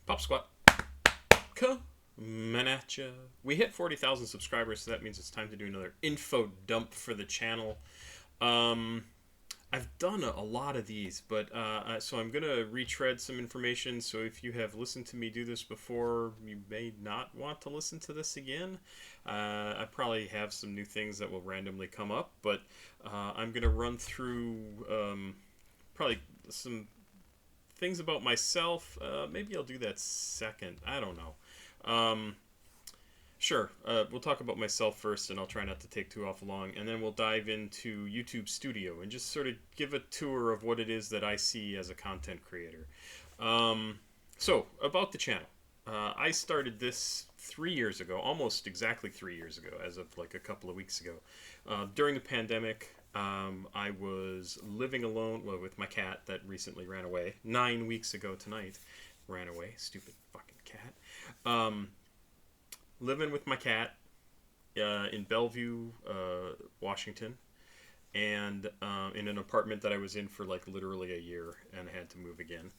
Pop Squat. Coming at ya. We hit 40,000 subscribers, so that means it's time to do another info dump for the channel. I've done a lot of these, but so I'm going to retread some information. So if you have listened to me do this before, you may not want to listen to this again. I probably have some new things that will randomly come up, but I'm going to run through probably some things about myself. Maybe I'll do that second. I don't know. Sure. We'll talk about myself first, and I'll try not to take too off long, and then we'll dive into YouTube Studio and just sort of give a tour of what it is that I see as a content creator. So, about the channel. I started this 3 years ago, almost exactly 3 years ago, as of like a couple of weeks ago. During the pandemic, I was living alone, well, with my cat that recently ran away. 9 weeks ago tonight, ran away. Stupid fucking cat. Living with my cat in Bellevue, Washington, and in an apartment that I was in for like literally a year, and I had to move again.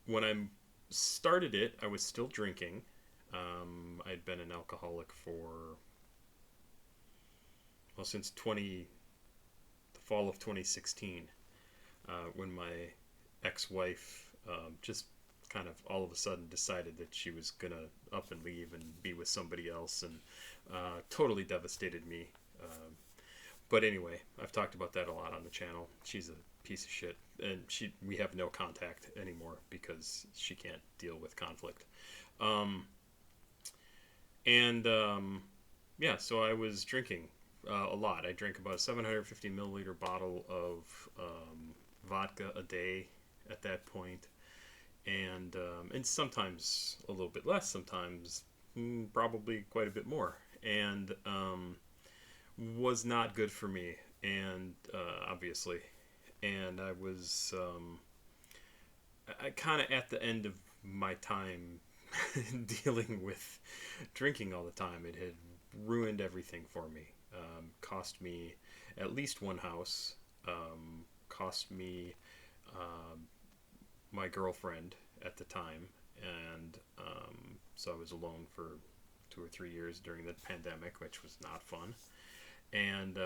When I started it, I was still drinking. I'd been an alcoholic for, well, since the fall of 2016, when my ex-wife just kind of all of a sudden decided that she was gonna up and leave and be with somebody else, and totally devastated me. But anyway, I've talked about that a lot on the channel. She's a piece of shit, and we have no contact anymore because she can't deal with conflict. Yeah, so I was drinking a lot. I drank about a 750 milliliter bottle of vodka a day at that point. And sometimes a little bit less, sometimes probably quite a bit more, and was not good for me, and obviously, and I was I kind of at the end of my time dealing with drinking all the time. It had ruined everything for me. Cost me at least one house. Cost me my girlfriend at the time, and so I was alone for 2 or 3 years during the pandemic, which was not fun. And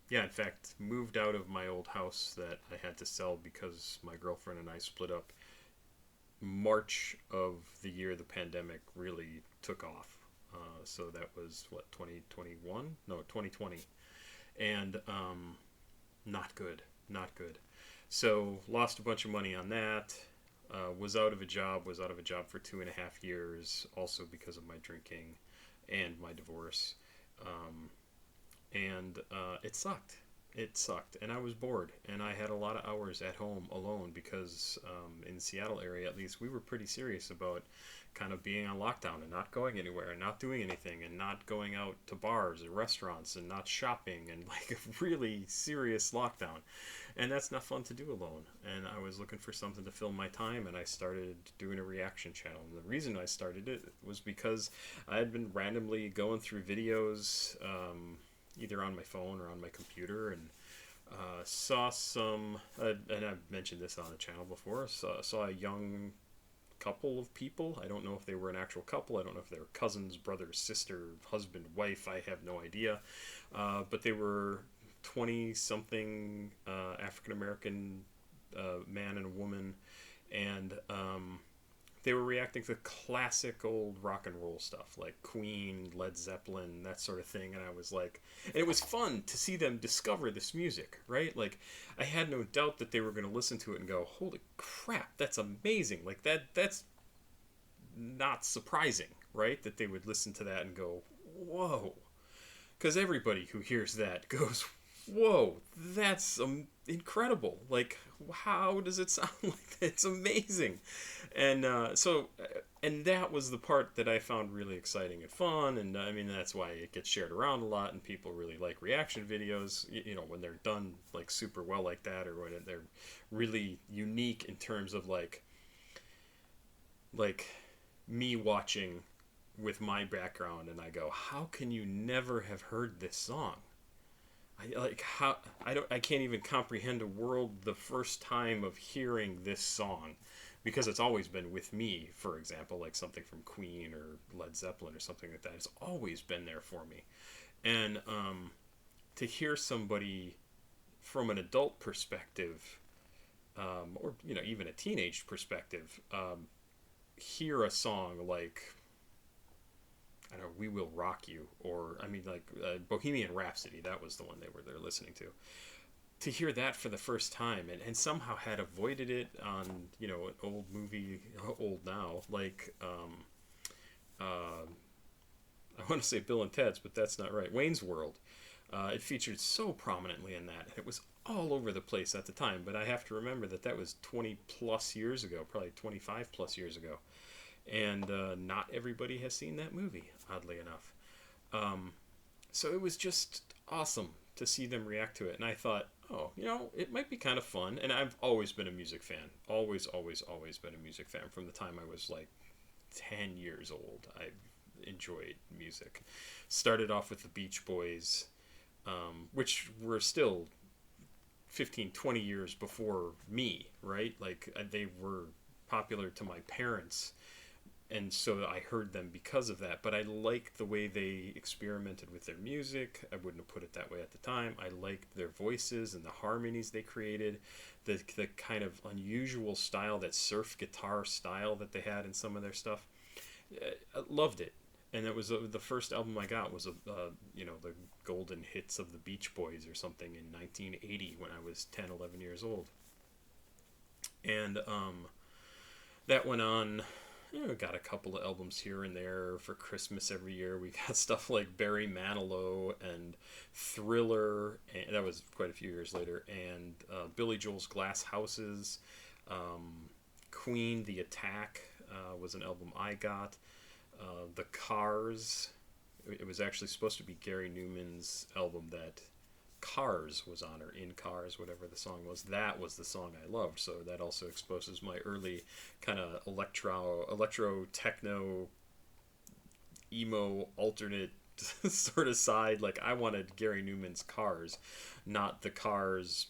yeah, in fact, moved out of my old house that I had to sell because my girlfriend and I split up March of the year the pandemic really took off. So that was, what, 2021? No, 2020. And not good. So lost a bunch of money on that. Was out of a job for 2.5 years, also because of my drinking and my divorce. And it sucked. And I was bored, and I had a lot of hours at home alone because in the Seattle area, at least, we were pretty serious about kind of being on lockdown and not going anywhere and not doing anything and not going out to bars or restaurants and not shopping, and like a really serious lockdown. And that's not fun to do alone. And I was looking for something to fill my time, and I started doing a reaction channel. And the reason I started it was because I had been randomly going through videos, either on my phone or on my computer, and saw some, and I've mentioned this on the channel before, saw a young couple of people. I don't know if they were an actual couple. I don't know if they were cousins, brother, sister, husband, wife. I have no idea. But they were 20-something African-American man and a woman, and they were reacting to classic old rock and roll stuff like Queen, Led Zeppelin, that sort of thing. And I was like, and it was fun to see them discover this music, right? Like, I had no doubt that they were going to listen to it and go, holy crap, that's amazing. Like, that's not surprising, right? That they would listen to that and go, whoa. Because everybody who hears that goes, whoa, that's incredible. Like, how does it sound like that? It's amazing. And and that was the part that I found really exciting and fun. And I mean, that's why it gets shared around a lot, and people really like reaction videos, you know, when they're done like super well like that, or when they're really unique in terms of like me watching with my background, and I go, how can you never have heard this song? I can't even comprehend a world the first time of hearing this song because it's always been with me. For example, like something from Queen or Led Zeppelin or something like that, it's always been there for me. And to hear somebody from an adult perspective, or even a teenage perspective, hear a song like, I don't know, "We Will Rock You," or I mean, like Bohemian Rhapsody. That was the one they're listening to. To hear that for the first time, and somehow had avoided it on an old movie, old now, like uh, I want to say Bill and Ted's, but that's not right. Wayne's World. It featured so prominently in that. It was all over the place at the time, but I have to remember that that was 20 plus years ago, probably 25 plus years ago. And not everybody has seen that movie, oddly enough. Um, so it was just awesome to see them react to it. And I thought, oh, it might be kind of fun. And I've always been a music fan. Always, always, always been a music fan from the time I was like 10 years old. I enjoyed music. Started off with the Beach Boys, which were still 15, 20 years before me, right? Like they were popular to my parents, and so I heard them because of that. But I liked the way they experimented with their music. I wouldn't have put it that way at the time. I liked their voices and the harmonies they created, the kind of unusual style, that surf guitar style that they had in some of their stuff. I loved it. And it was the first album I got was the golden hits of the Beach Boys or something in 1980 when I was 10, 11 years old. And that went on. Got a couple of albums here and there for Christmas every year. We got stuff like Barry Manilow and Thriller, and that was quite a few years later. And Billy Joel's Glass Houses, Queen, The Attack was an album I got. The Cars. It was actually supposed to be Gary Newman's album that Cars was on, or In Cars, whatever the song was. That was the song I loved. So that also exposes my early kind of electro techno emo alternate sort of side. Like I wanted Gary Newman's Cars, not the Cars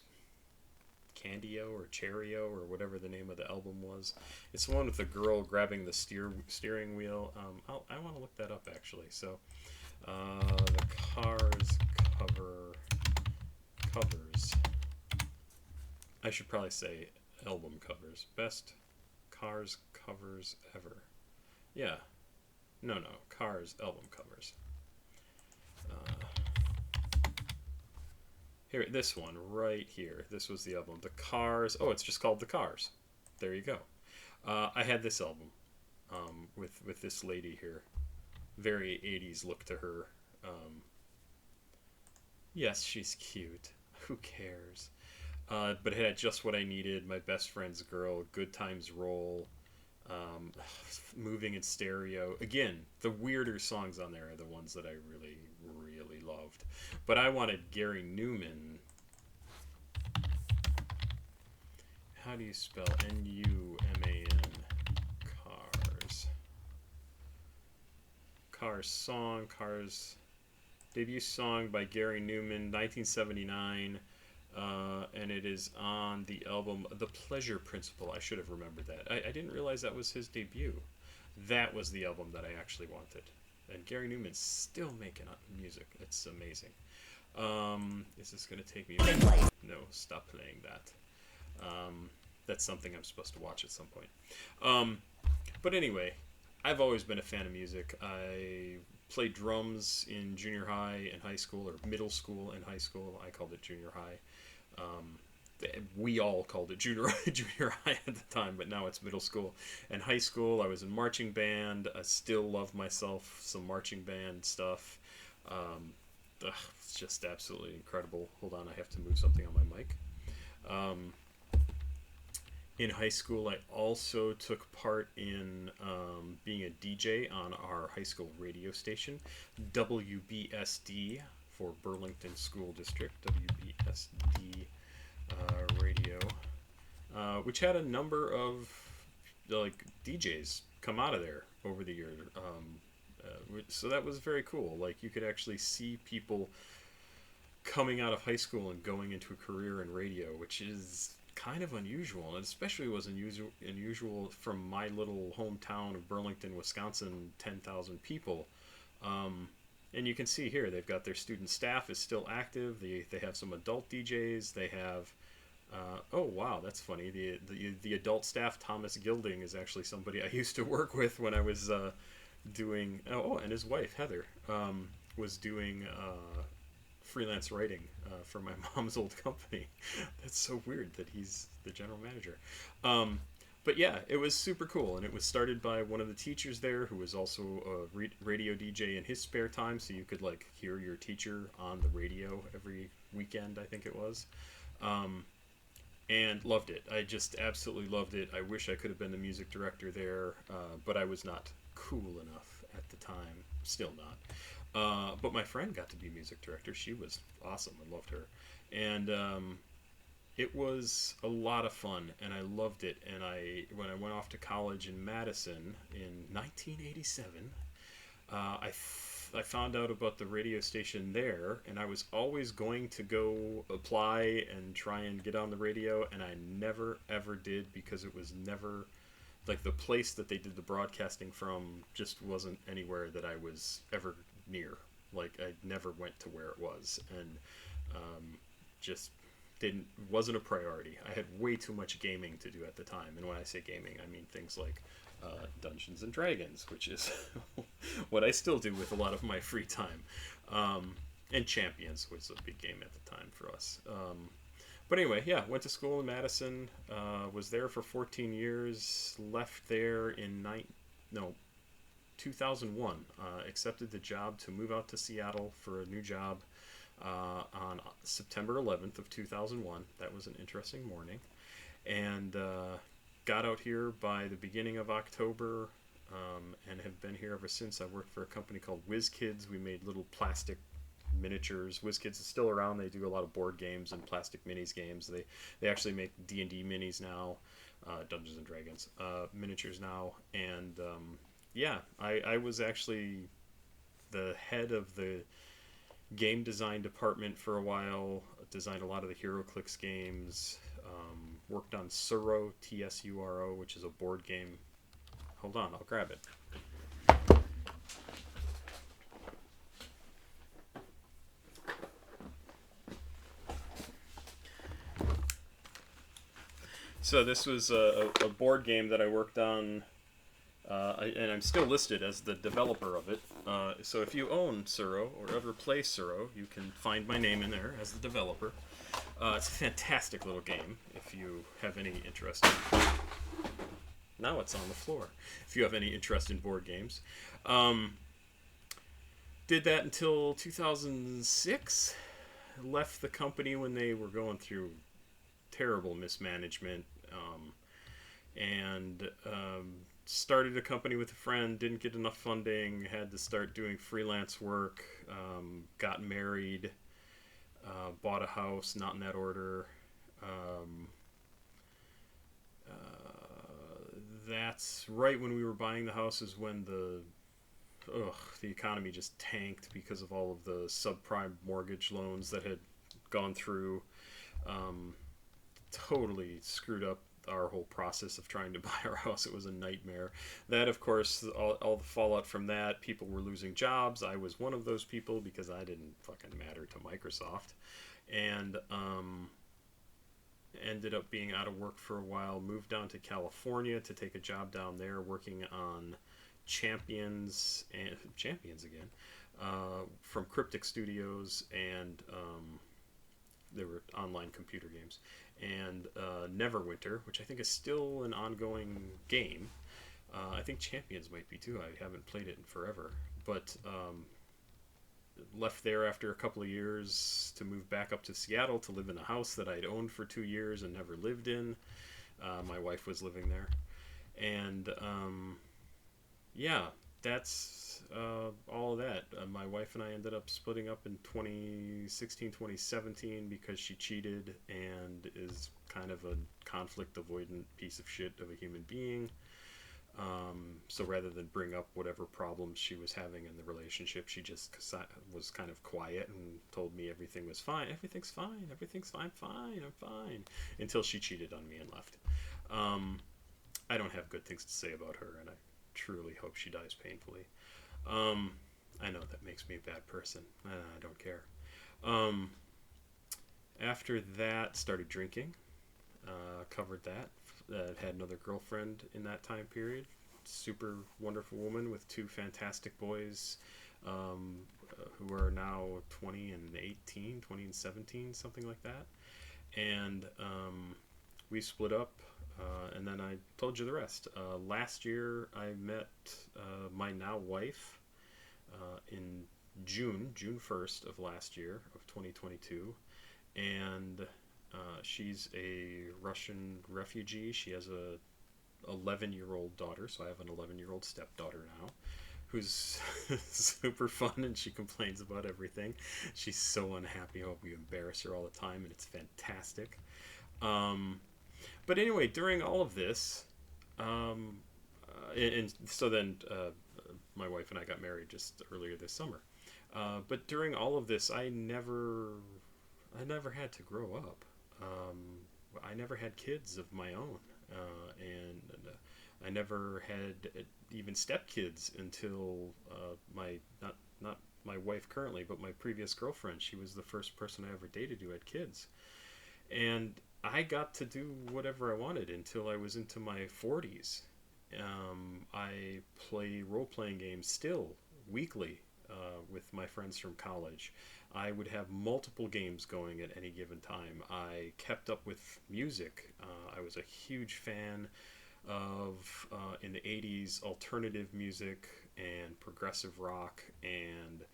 Candio or Cheerio or whatever the name of the album was. It's the one with the girl grabbing the steering wheel. I want to look that up actually. So the Cars covers. I should probably say album covers. Best Cars covers ever. Yeah. No. Cars album covers. Here, this one right here. This was the album. The Cars. Oh, it's just called The Cars. There you go. I had this album with this lady here. Very 80s look to her. Yes, she's cute. Who cares? But it had Just What I Needed, My Best Friend's Girl, Good Times Roll, Moving in Stereo. Again, the weirder songs on there are the ones that I really, really loved. But I wanted Gary Newman. How do you spell Numan? Cars. Cars song, Cars debut song by Gary Newman, 1979. And it is on the album The Pleasure Principle. I should have remembered that. I didn't realize that was his debut. That was the album that I actually wanted. And Gary Newman's still making music. It's amazing. Is this going to take me... No, stop playing that. That's something I'm supposed to watch at some point. But anyway, I've always been a fan of music. I played drums in junior high and high school, or middle school and high school. I called it junior high. We all called it junior high at the time, but now it's middle school. And high school, I was in marching band. I still love myself some marching band stuff. It's just absolutely incredible. Hold on, I have to move something on my mic. In high school, I also took part in being a DJ on our high school radio station, WBSD for Burlington School District, WBSD radio, which had a number of DJs come out of there over the years. So that was very cool. Like you could actually see people coming out of high school and going into a career in radio, which is kind of unusual, and especially was unusual from my little hometown of Burlington, Wisconsin, 10,000 people. Um, and you can see here they've got their student staff is still active. They have some adult DJs. They have oh wow, that's funny. The adult staff, Thomas Gilding, is actually somebody I used to work with when I was doing. Oh, and his wife Heather was doing freelance writing for my mom's old company. That's so weird that he's the general manager. Um, but yeah, it was super cool, and it was started by one of the teachers there, who was also a radio DJ in his spare time, so you could like hear your teacher on the radio every weekend, I think it was. Um, and loved it. I just absolutely loved it. I wish I could have been the music director there, but I was not cool enough at the time. Still not. But my friend got to be music director. She was awesome. I loved her, and it was a lot of fun, and I loved it. And when I went off to college in Madison in 1987, I found out about the radio station there, and I was always going to go apply and try and get on the radio, and I never ever did because it was never like the place that they did the broadcasting from just wasn't anywhere that I was ever near. Like I never went to where it was, and just didn't wasn't a priority. I had way too much gaming to do at the time, and when I say gaming, I mean things like Dungeons and Dragons, which is what I still do with a lot of my free time. And Champions was a big game at the time for us. But anyway, yeah, went to school in Madison, was there for 14 years, left there in 2001, accepted the job to move out to Seattle for a new job on September 11th of 2001. That was an interesting morning. And got out here by the beginning of October, and have been here ever since. I worked for a company called WizKids. We made little plastic miniatures. WizKids is still around. They do a lot of board games and plastic minis games. They actually make D&D minis now, Dungeons and Dragons miniatures now. And yeah, I was actually the head of the game design department for a while. Designed a lot of the HeroClix games. Worked on Tsuro, Tsuro, which is a board game. Hold on, I'll grab it. So this was a board game that I worked on, and I'm still listed as the developer of it. So if you own Tsuro or ever play Tsuro, you can find my name in there as the developer. It's a fantastic little game if you have any interest in... Now it's on the floor. If you have any interest in board games. Did that until 2006. Left the company when they were going through terrible mismanagement. And started a company with a friend, didn't get enough funding, had to start doing freelance work, got married, bought a house, not in that order. That's right when we were buying the house is when the economy just tanked because of all of the subprime mortgage loans that had gone through. Totally screwed up our whole process of trying to buy our house. It was a nightmare. That, of course, all the fallout from that, people were losing jobs. I was one of those people because I didn't fucking matter to Microsoft. And ended up being out of work for a while, moved down to California to take a job down there working on Champions again, from Cryptic Studios, and they were online computer games, and Neverwinter, which I think is still an ongoing game. I think Champions might be too. I haven't played it in forever, but left there after a couple of years to move back up to Seattle to live in a house that I'd owned for 2 years and never lived in. My wife was living there, and yeah, that's all of that. My wife and I ended up splitting up in 2016, 2017 because she cheated and is kind of a conflict avoidant piece of shit of a human being. So rather than bring up whatever problems she was having in the relationship, she just was kind of quiet and told me everything was fine. Everything's fine. Everything's fine. Fine. I'm fine. Until she cheated on me and left. Um, I don't have good things to say about her, and I truly hope she dies painfully. Um, I know that makes me a bad person. I don't care. Um, After that, started drinking. Covered that. Had another girlfriend in that time period. Super wonderful woman with two fantastic boys, um, who are now 20 and 18, 20 and 17, something like that. And we split up, and then I told you the rest. Last year, I met my now wife in June 1st of last year, of 2022. And she's a Russian refugee. She has a 11-year-old daughter, so I have an 11-year-old stepdaughter now, who's super fun, and she complains about everything. She's so unhappy how we embarrass her all the time, and it's fantastic. Um, but anyway, during all of this, um, and so then my wife and I got married just earlier this summer. But during all of this, I never had to grow up. I never had kids of my own, and I never had even stepkids until my not my wife currently, but my previous girlfriend. She was the first person I ever dated who had kids, and I got to do whatever I wanted until I was into my 40s. I play role playing games still weekly with my friends from college. I would have multiple games going at any given time. I kept up with music. I was a huge fan of, in the 80s, alternative music and progressive rock and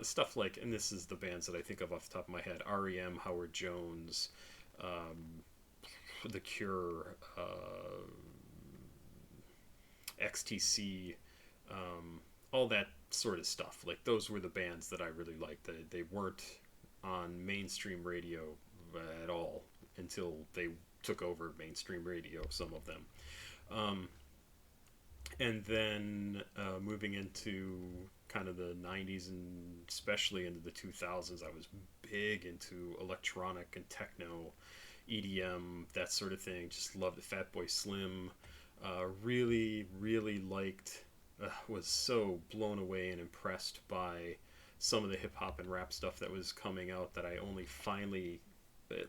stuff like, and this is the bands that I think of off the top of my head: REM, Howard Jones, um, The Cure, XTC, all that sort of stuff. Like, those were the bands that I really liked. They weren't on mainstream radio at all until they took over mainstream radio, some of them. Um, and then moving into kind of the 90s and especially into the 2000s, I was big into electronic and techno, EDM, that sort of thing. Just loved the Fatboy Slim. Really, really liked, was so blown away and impressed by some of the hip hop and rap stuff that was coming out, that I only finally,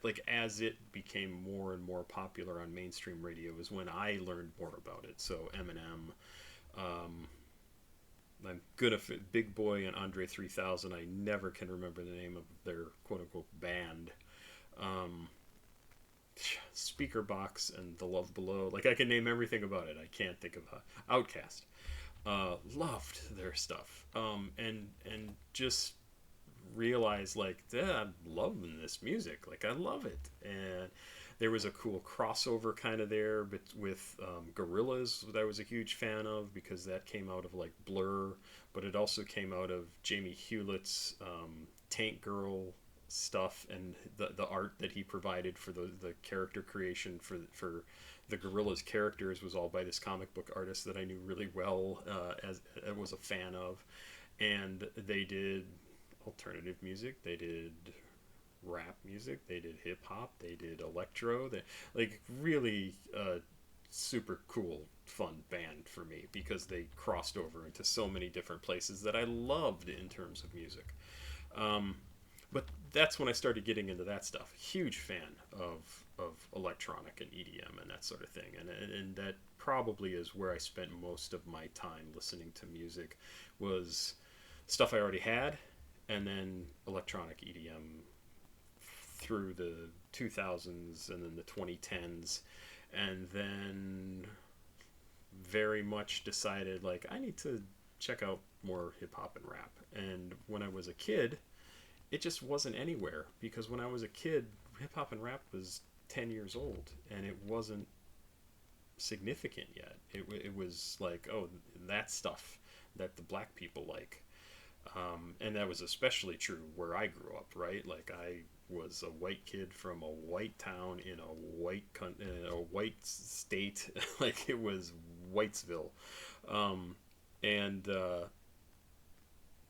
like, as it became more and more popular on mainstream radio, is when I learned more about it. So Eminem, um, I'm gonna Big Boy and Andre 3000. I never can remember the name of their quote unquote band. Um, Speaker Box and The Love Below. Like, I can name everything about it. I can't think of Outcast. Loved their stuff, and just realized, like, yeah, I'm loving this music. Like, I love it. And there was a cool crossover kind of there, but with Gorillaz, that I was a huge fan of, because that came out of, like, Blur, but it also came out of Jamie Hewlett's Tank Girl stuff, and the art that he provided for the character creation for the Gorillaz characters was all by this comic book artist that I knew really well, as I was a fan of. And they did alternative music, they did rap music, they did hip hop, they did electro. They, like, really super cool, fun band for me, because they crossed over into so many different places that I loved in terms of music. Um, but that's when I started getting into that stuff. Huge fan of electronic and EDM and that sort of thing, and that probably is where I spent most of my time listening to music, was stuff I already had, and then electronic EDM through the 2000s and then the 2010s, and then very much decided, like, I need to check out more hip hop and rap. And when I was a kid, it just wasn't anywhere, because when I was a kid, hip hop and rap was 10 years old, and it wasn't significant yet. It was like, oh, that stuff that the black people like. And that was especially true where I grew up, right? Like, was a white kid from a white town in a white state. Like, it was Whitesville. And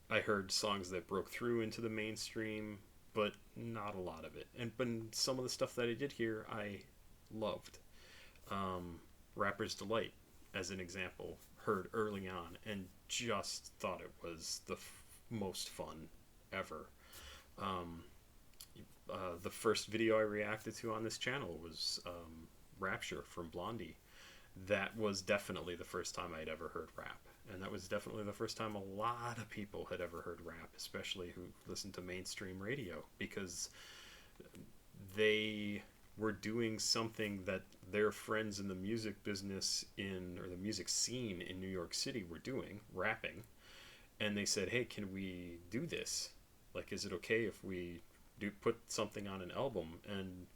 I heard songs that broke through into the mainstream, but not a lot of it. And but some of the stuff that I did hear, I loved. Rapper's Delight, as an example, heard early on and just thought it was the most fun ever. Um, the first video I reacted to on this channel was Rapture from Blondie. That was definitely the first time I'd ever heard rap. And that was definitely the first time a lot of people had ever heard rap, especially who listened to mainstream radio, because they were doing something that their friends in the music business or the music scene in New York City were doing, rapping. And they said, hey, can we do this? Like, is it okay if we do put something on an album? And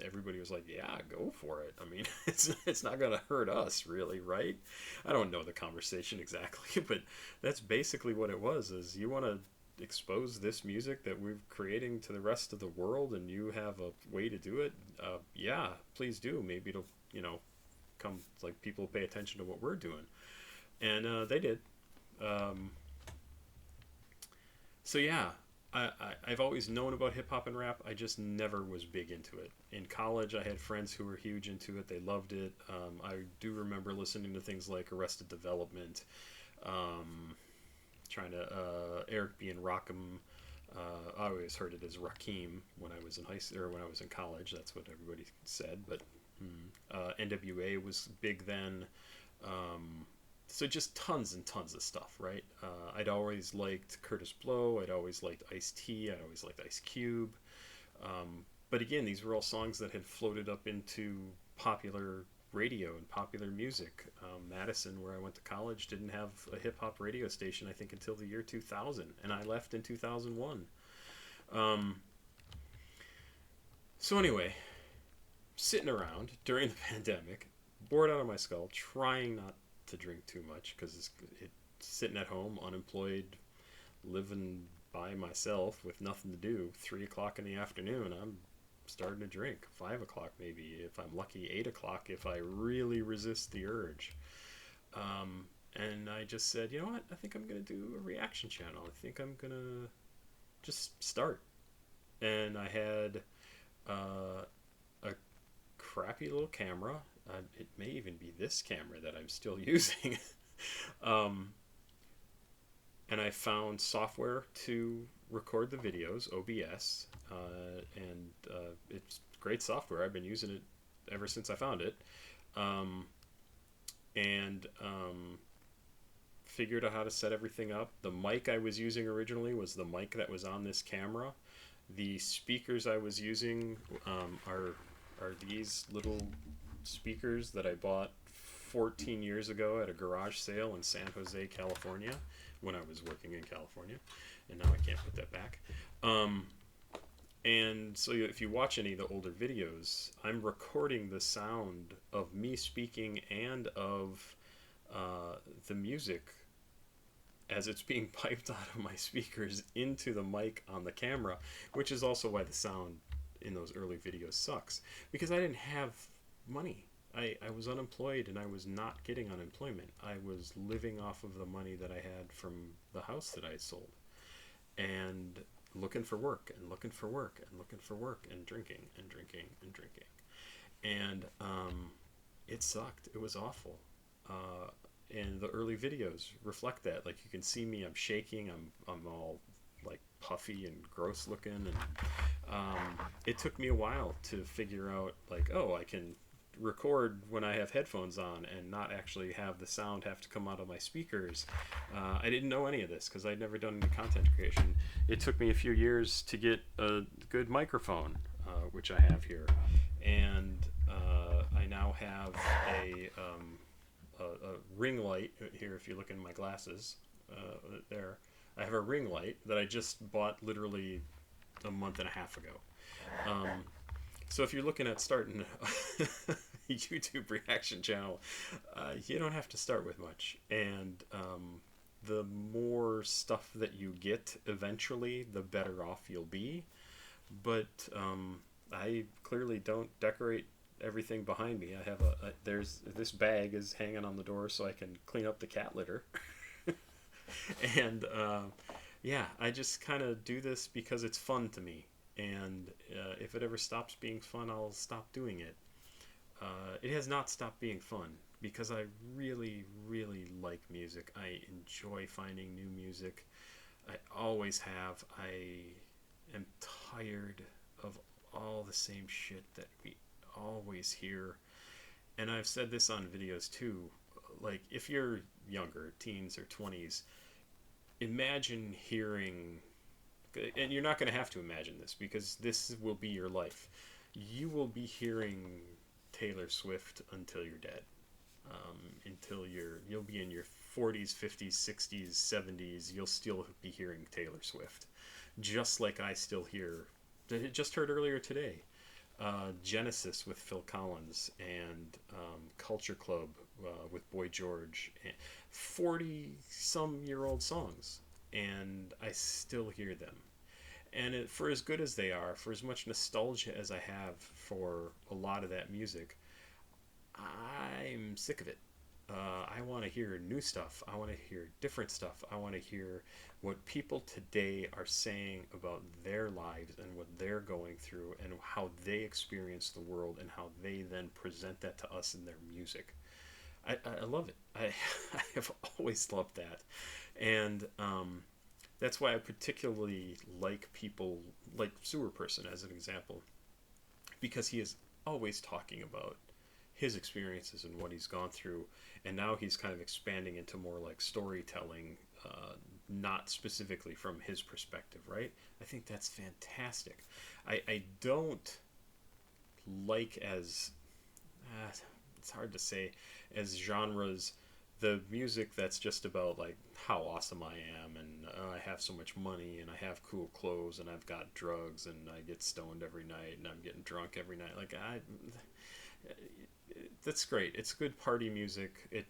everybody was like, yeah, go for it. I mean, it's not going to hurt us, really, right? I don't know the conversation exactly, but that's basically what it was, is you want to expose this music that we're creating to the rest of the world, and you have a way to do it. Yeah, please do. Maybe it'll, come, like, people pay attention to what we're doing. And they did. So yeah, I've always known about hip hop and rap. I just never was big into it. In college, I had friends who were huge into it. They loved it. I do remember listening to things like Arrested Development, trying to Eric B. and Rakim. I always heard it as Rakim when I was in high school, or when I was in college. That's what everybody said. But NWA was big then. So just tons and tons of stuff, right? I'd always liked Curtis Blow. I'd always liked Ice-T. I'd always liked Ice Cube. But again, these were all songs that had floated up into popular radio and popular music. Madison, where I went to college, didn't have a hip-hop radio station, I think, until the year 2000. And I left in 2001. So anyway, sitting around during the pandemic, bored out of my skull, trying not to drink too much, because it's sitting at home, unemployed, living by myself with nothing to do. 3 o'clock in the afternoon, I'm starting to drink. 5 o'clock maybe, if I'm lucky. 8 o'clock if I really resist the urge. And I just said, you know what, I think I'm going to do a reaction channel. I think I'm going to just start. And I had a crappy little camera. It may even be this camera that I'm still using. And I found software to record the videos, OBS, and it's great software. I've been using it ever since I found it. And figured out how to set everything up. The mic I was using originally was the mic that was on this camera. The speakers I was using are these little speakers that I bought 14 years ago at a garage sale in San Jose, California, when I was working in California, and now I can't put that back. And so if you watch any of the older videos, I'm recording the sound of me speaking and of the music as it's being piped out of my speakers into the mic on the camera, which is also why the sound in those early videos sucks, because I didn't have money. I was unemployed, and I was not getting unemployment. I was living off of the money that I had from the house that I sold, and looking for work and looking for work and looking for work and drinking and drinking and drinking. And it sucked. It was awful. And the early videos reflect that. Like, you can see me, I'm shaking, I'm all like puffy and gross looking, and it took me a while to figure out, like, oh, I can record when I have headphones on and not actually have the sound have to come out of my speakers. I didn't know any of this because I'd never done any content creation. It took me a few years to get a good microphone, which I have here, and I now have a ring light here. If you look in my glasses, there, I have a ring light that I just bought literally a month and a half ago. So if you're looking at starting a YouTube reaction channel, you don't have to start with much. And the more stuff that you get eventually, the better off you'll be. But I clearly don't decorate everything behind me. I have there's this bag is hanging on the door so I can clean up the cat litter. And yeah, I just kind of do this because it's fun to me. And if it ever stops being fun, I'll stop doing it. It has not stopped being fun because I really, really like music. I enjoy finding new music. I always have. I am tired of all the same shit that we always hear. And I've said this on videos too. Like, if you're younger, teens or 20s, imagine hearing, and you're not going to have to imagine this because this will be your life. You will be hearing Taylor Swift until you're dead. Until you'll be in your 40s, 50s, 60s, 70s, you'll still be hearing Taylor Swift. Just like I still hear, I just heard earlier today, Genesis with Phil Collins and Culture Club with Boy George. 40 some year old songs, and I still hear them. And for as good as they are, for as much nostalgia as I have for a lot of that music, I'm sick of it. I want to hear new stuff. I want to hear different stuff. I want to hear what people today are saying about their lives and what they're going through and how they experience the world and how they then present that to us in their music. I love it. I have always loved that. And that's why I particularly like people like Sewer Person as an example, because he is always talking about his experiences and what he's gone through, and now he's kind of expanding into more like storytelling, not specifically from his perspective, right? I think that's fantastic. I don't like as it's hard to say, as genres, the music that's just about like how awesome I am and I have so much money and I have cool clothes and I've got drugs and I get stoned every night and I'm getting drunk every night. Like I that's great. It's good party music. It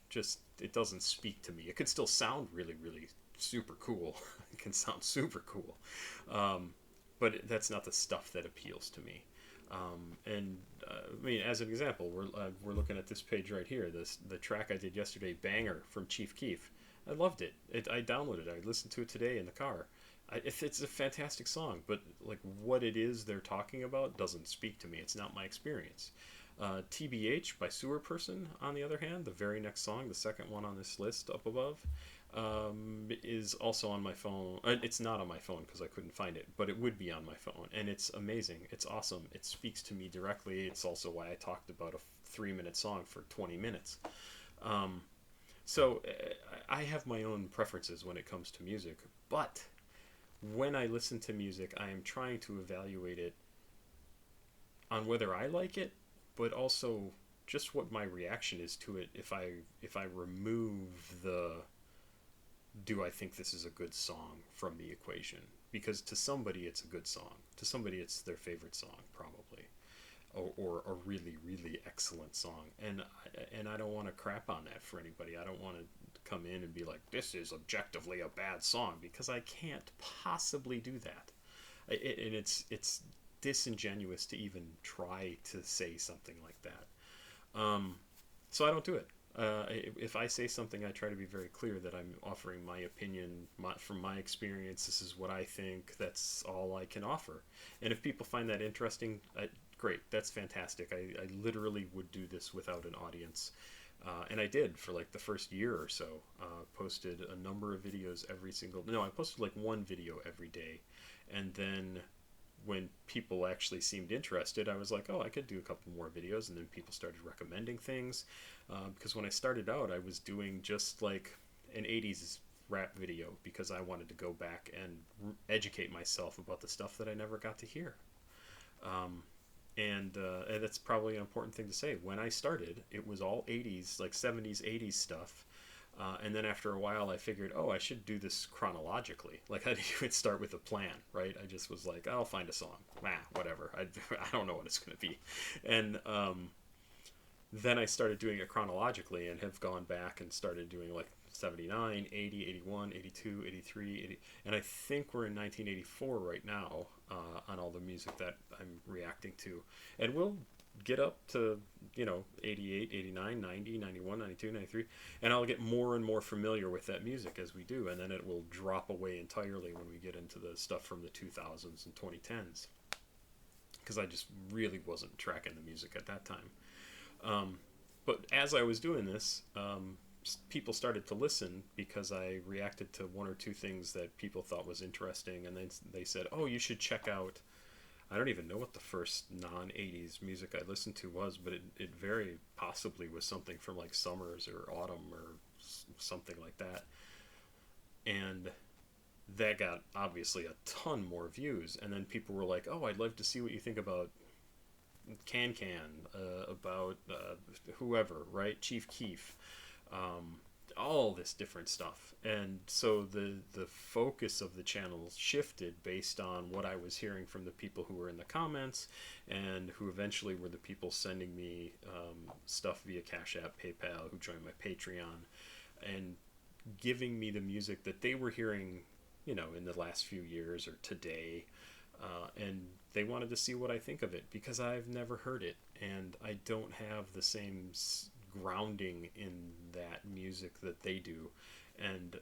doesn't speak to me. It could still sound really really super cool. It can sound super cool, um, but that's not the stuff that appeals to me. And I mean, as an example, we're looking at this page right here. The track I did yesterday, "Banger" from Chief Keef. I loved it. I downloaded it. I listened to it today in the car. It's a fantastic song, but like what it is they're talking about doesn't speak to me. It's not my experience. TBH by Sewer Person, on the other hand, the very next song, the second one on this list up above, is also on my phone. It's not on my phone because I couldn't find it, but it would be on my phone. And it's amazing. It's awesome. It speaks to me directly. It's also why I talked about a 3-minute song for 20 minutes. Um, so I have my own preferences when it comes to music, but when I listen to music, I am trying to evaluate it on whether I like it, but also just what my reaction is to it if I remove the do I think this is a good song from the equation, because to somebody it's a good song, to somebody it's their favorite song probably, or a really really excellent song, and I don't want to crap on that for anybody. I don't want to come in and be like this is objectively a bad song because I can't possibly do that. And it's disingenuous to even try to say something like that. So I don't do it. If I say something, I try to be very clear that I'm offering my opinion from my experience. This is what I think. That's all I can offer. And if people find that interesting, great. That's fantastic. I literally would do this without an audience. And I did for like the first year or so. Posted a number of videos every single. No, I posted like one video every day, and then when people actually seemed interested, I was like, oh, I could do a couple more videos, and then people started recommending things. Because when I started out, I was doing just like an 80s rap video because I wanted to go back and educate myself about the stuff that I never got to hear. Um, and that's probably an important thing to say. When I started, it was all 80s, like 70s, 80s stuff. And then after a while, I figured, oh, I should do this chronologically. Like, I didn't even start with a plan, right? I just was like, I'll find a song. Whatever. I don't know what it's going to be. And then I started doing it chronologically and have gone back and started doing, like, 79, 80, 81, 82, 83, 80, and I think we're in 1984 right now on all the music that I'm reacting to. And we'll get up to, 88, 89, 90, 91, 92, 93, and I'll get more and more familiar with that music as we do, and then it will drop away entirely when we get into the stuff from the 2000s and 2010s, because I just really wasn't tracking the music at that time. But as I was doing this, people started to listen because I reacted to one or two things that people thought was interesting, and then they said, "Oh, you should check out." I don't even know what the first non-80s music I listened to was, but it very possibly was something from like Summers or Autumn or something like that. And that got obviously a ton more views. And then people were like, "Oh, I'd love to see what you think about Can Can, about whoever, right? Chief Keef, um, all this different stuff." And so the focus of the channel shifted based on what I was hearing from the people who were in the comments, and who eventually were the people sending me stuff via Cash App, PayPal, who joined my Patreon, and giving me the music that they were hearing, in the last few years or today. And they wanted to see what I think of it, because I've never heard it, and I don't have the same grounding in that music that they do. And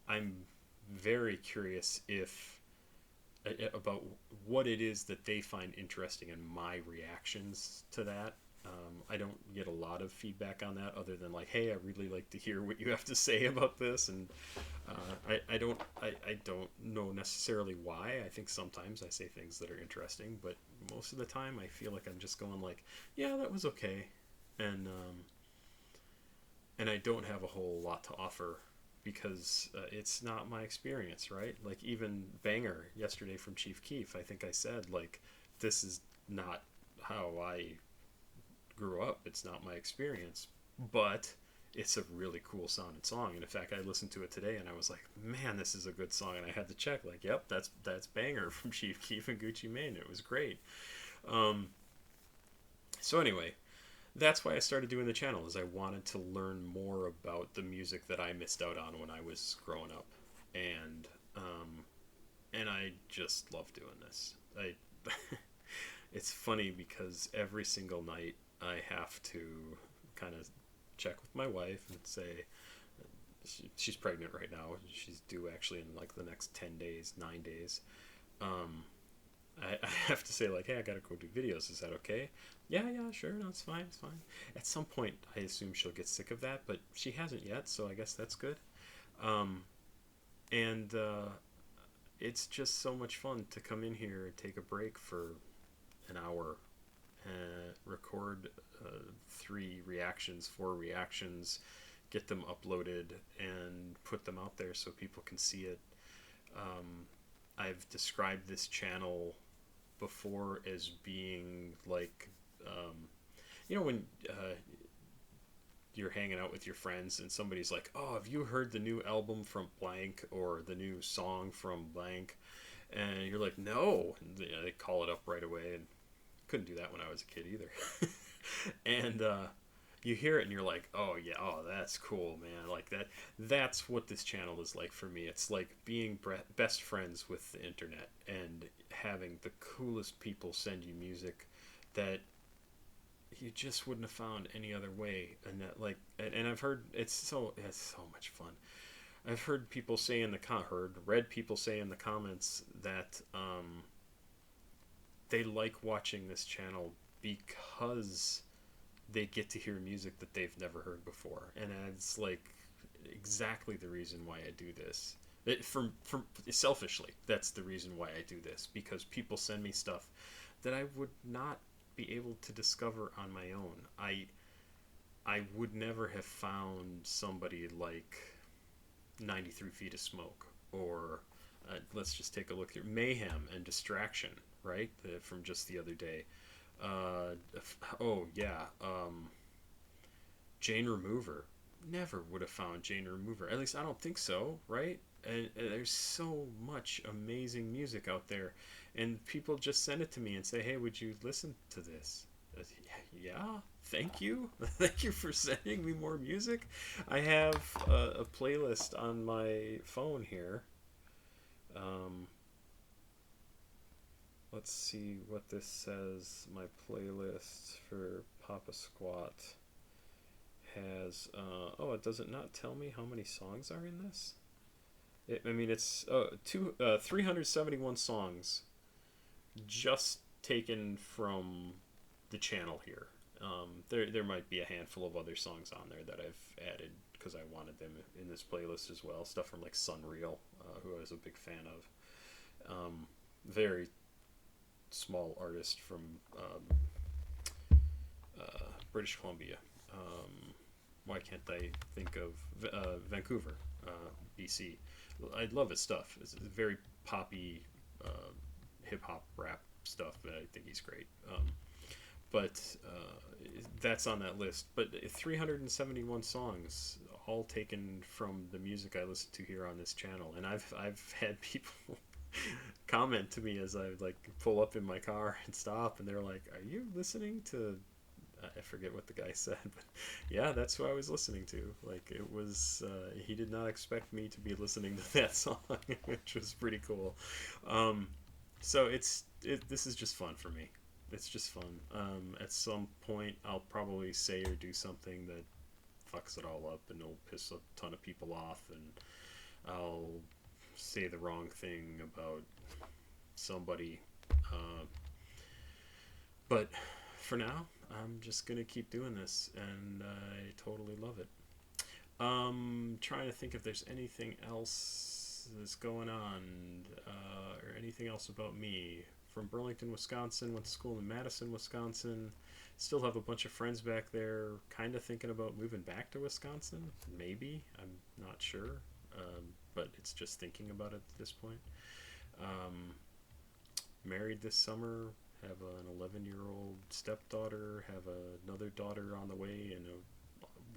I'm very curious if about what it is that they find interesting in my reactions to that. I don't get a lot of feedback on that, other than like, "Hey, I really like to hear what you have to say about this," and I don't know necessarily why. I think sometimes I say things that are interesting, but most of the time I feel like I'm just going like, "Yeah, that was okay," and I don't have a whole lot to offer, because it's not my experience, right? Like even Banger yesterday from Chief Keef, I think I said like, this is not how I grew up. It's not my experience, but it's a really cool sounding song. And in fact, I listened to it today and I was like, "Man, this is a good song." And I had to check like, "Yep, that's Banger from Chief Keef and Gucci Mane." It was great. Um, so anyway, that's why I started doing the channel, is I wanted to learn more about the music that I missed out on when I was growing up, and I just love doing this. I It's funny because every single night I have to kind of check with my wife and say, she's pregnant right now. She's due actually in like the next 10 days, 9 days. Um, I have to say like, "Hey, I gotta go do videos. Is that okay?" "Yeah, yeah, sure. No, it's fine. It's fine." At some point, I assume she'll get sick of that, but she hasn't yet, so I guess that's good. Um, and it's just so much fun to come in here and take a break for an hour and record 3 reactions, 4 reactions, get them uploaded, and put them out there so people can see it. I've described this channel before as being like, when you're hanging out with your friends and somebody's like, "Oh, have you heard the new album from blank, or the new song from blank?" And you're like, "No." And they call it up right away, and couldn't do that when I was a kid either. And you hear it and you're like, "Oh yeah, oh that's cool, man." Like that's what this channel is like for me. It's like being best friends with the internet, and having the coolest people send you music that you just wouldn't have found any other way. And that, like, and I've heard it's so much fun. I've heard people say in the read people say in the comments that they like watching this channel because they get to hear music that they've never heard before, and it's like exactly the reason why I do this. From selfishly, that's the reason why I do this, because people send me stuff that I would not be able to discover on my own. I would never have found somebody like 93 Feet of Smoke, or let's just take a look here, Mayhem and Distraction, right? From just the other day. Oh yeah, Jane Remover. Never would have found Jane Remover. At least I don't think so, right? And there's so much amazing music out there, and people just send it to me and say, "Hey, would you listen to this?" Yeah, thank you. Thank you for sending me more music. I have a playlist on my phone here. Um, let's see what this says. My playlist for Papa Squat has. Oh, does it not tell me how many songs are in this? I mean, it's 371 songs just taken from the channel here. There might be a handful of other songs on there that I've added because I wanted them in this playlist as well. Stuff from like Sunreal, who I was a big fan of. Very small artist from British Columbia. Why can't I think of Vancouver, BC? I love his stuff. It's very poppy, hip hop rap stuff. I think he's great. But that's on that list. But 371 songs, all taken from the music I listen to here on this channel, and I've had people comment to me as I like pull up in my car and stop, and they're like, "Are you listening to?" I forget what the guy said, but yeah, that's who I was listening to. Like it was, he did not expect me to be listening to that song, which was pretty cool. So this is just fun for me. It's just fun. At some point, I'll probably say or do something that fucks it all up, and it'll piss a ton of people off, and I'll say the wrong thing about somebody. Uh, but for now, I'm just gonna keep doing this, and I totally love it. Trying to think if there's anything else that's going on, or anything else about me. From Burlington, Wisconsin, went to school in Madison, Wisconsin. Still have a bunch of friends back there. Kind of thinking about moving back to Wisconsin. Maybe. I'm not sure. But it's just thinking about it at this point. Um, Married this summer. Have an 11-year-old stepdaughter. Have another daughter on the way in a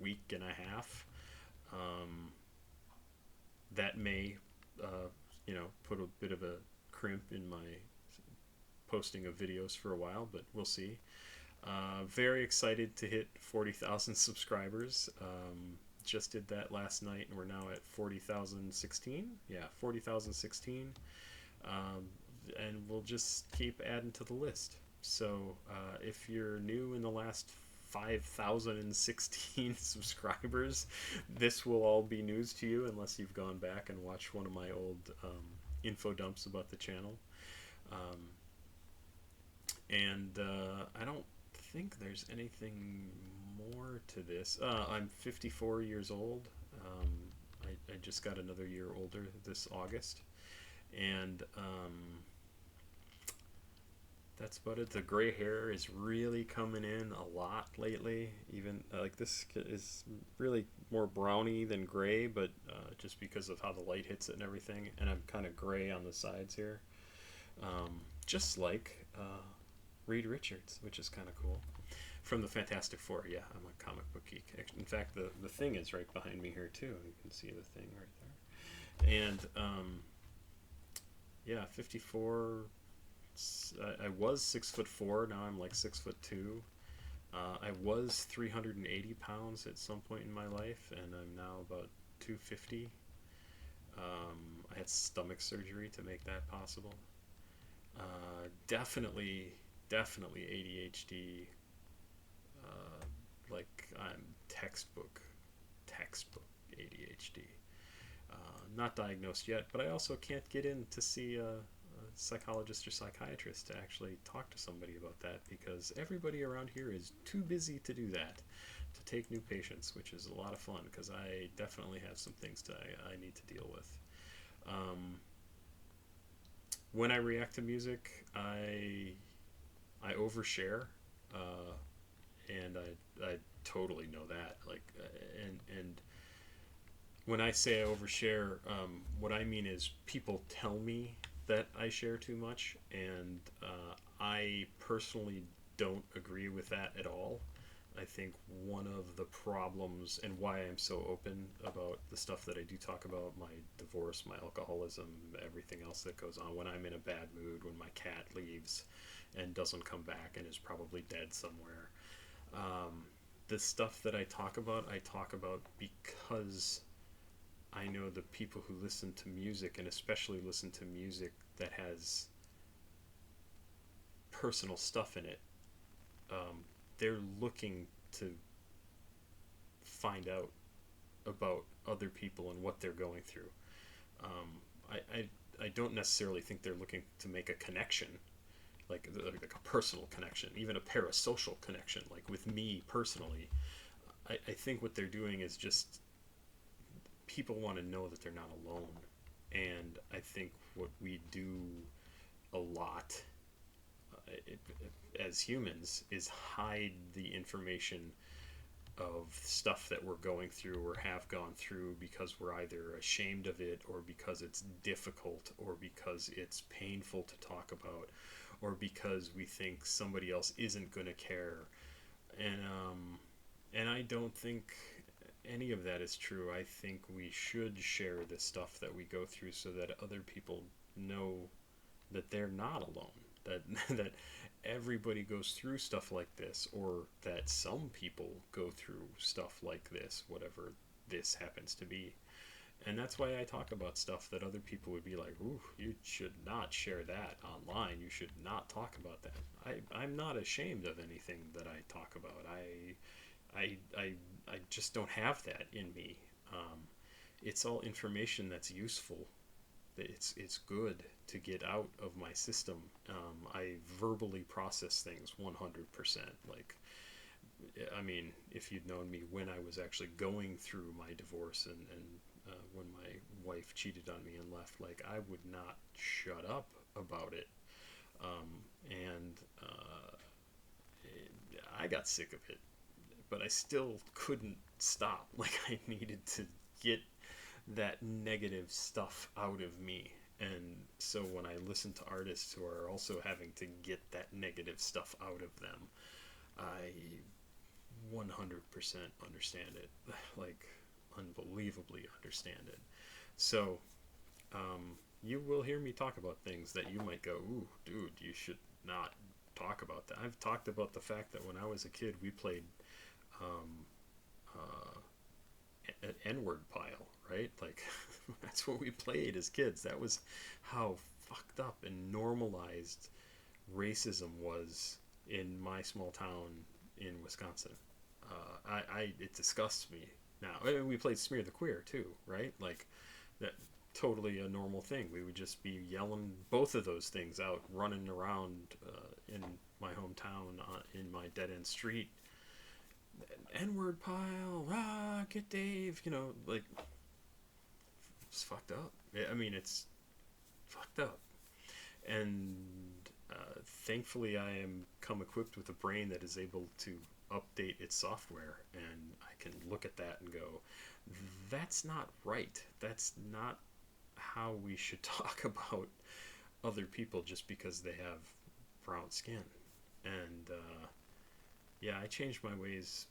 week and a half. That may, put a bit of a crimp in my posting of videos for a while, but we'll see. Very excited to hit 40,000 subscribers. Just did that last night, and we're now at 40,016. Yeah, 40,016. And we'll just keep adding to the list. So if you're new in the last 5,016 subscribers, this will all be news to you unless you've gone back and watched one of my old info dumps about the channel. And I don't think there's anything more to this. I'm 54 years old. I just got another year older this August. And that's about it. The gray hair is really coming in a lot lately. Even like this is really more browny than gray, but just because of how the light hits it and everything. And I'm kind of gray on the sides here. Just like Reed Richards, which is kind of cool. From the Fantastic Four, yeah, I'm a comic book geek. In fact, the thing is right behind me here too. You can see the thing right there. And yeah, 54. I was 6'4". Now I'm like 6'2". I was 380 pounds at some point in my life, and I'm now about 250. I had stomach surgery to make that possible. Definitely ADHD. Like I'm textbook ADHD. Not diagnosed yet, but I also can't get in to see a psychologist or psychiatrist to actually talk to somebody about that because everybody around here is too busy to do that, to take new patients, which is a lot of fun because I definitely have some things I need to deal with. When I react to music, I overshare, and I totally know that. Like, and when I say I overshare, what I mean is people tell me that I share too much, and I personally don't agree with that at all. I think one of the problems and why I'm so open about the stuff that I do talk about, my divorce, my alcoholism, everything else that goes on, when I'm in a bad mood, when my cat leaves and doesn't come back and is probably dead somewhere, The stuff that I talk about because I know the people who listen to music, and especially listen to music that has personal stuff in it, they're looking to find out about other people and what they're going through. I don't necessarily think they're looking to make a connection, like a personal connection, even a parasocial connection, like with me personally. I think what they're doing is just people want to know that they're not alone. And I think what we do a lot as humans is hide the information of stuff that we're going through or have gone through because we're either ashamed of it, or because it's difficult, or because it's painful to talk about, or because we think somebody else isn't going to care. And I don't think any of that is true. I think we should share the stuff that we go through so that other people know that they're not alone. That that everybody goes through stuff like this, or that some people go through stuff like this, whatever this happens to be. And that's why I talk about stuff that other people would be like, "Ooh, you should not share that online. You should not talk about that." I'm not ashamed of anything that I talk about. I, I, I just don't have that in me. Um, it's all information that's useful. It's good to get out of my system. I verbally process things 100%. Like, I mean, if you'd known me when I was actually going through my divorce, and when my wife cheated on me and left, like, I would not shut up about it. And I got sick of it, but I still couldn't stop. Like, I needed to get that negative stuff out of me. And so when I listen to artists who are also having to get that negative stuff out of them, I 100% understand it. Like, unbelievably understand it. So, you will hear me talk about things that you might go, "Ooh, dude, you should not talk about that." I've talked about the fact that when I was a kid, we played um, uh, an N-word pile, right? Like, that's what we played as kids. That was how fucked up and normalized racism was in my small town in Wisconsin. It disgusts me now. I mean, we played Smear the Queer too, right? Like, that, totally a normal thing. We would just be yelling both of those things out, running around in my hometown, in my dead end street. N-word pile, get Dave. Like, it's fucked up. I mean, it's fucked up. And thankfully, I am come equipped with a brain that is able to update its software, and I can look at that and go, that's not right. That's not how we should talk about other people just because they have brown skin. And yeah, I changed my ways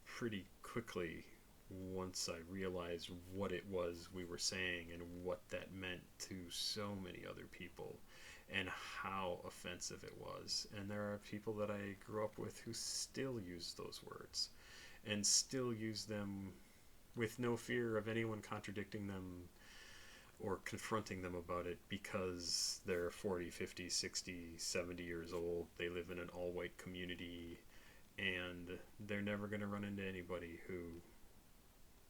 pretty quickly once I realized what it was we were saying and what that meant to so many other people and how offensive it was. And there are people that I grew up with who still use those words and still use them with no fear of anyone contradicting them or confronting them about it, because they're 40, 50, 60, 70 years old. They live in an all-white community, and they're never going to run into anybody who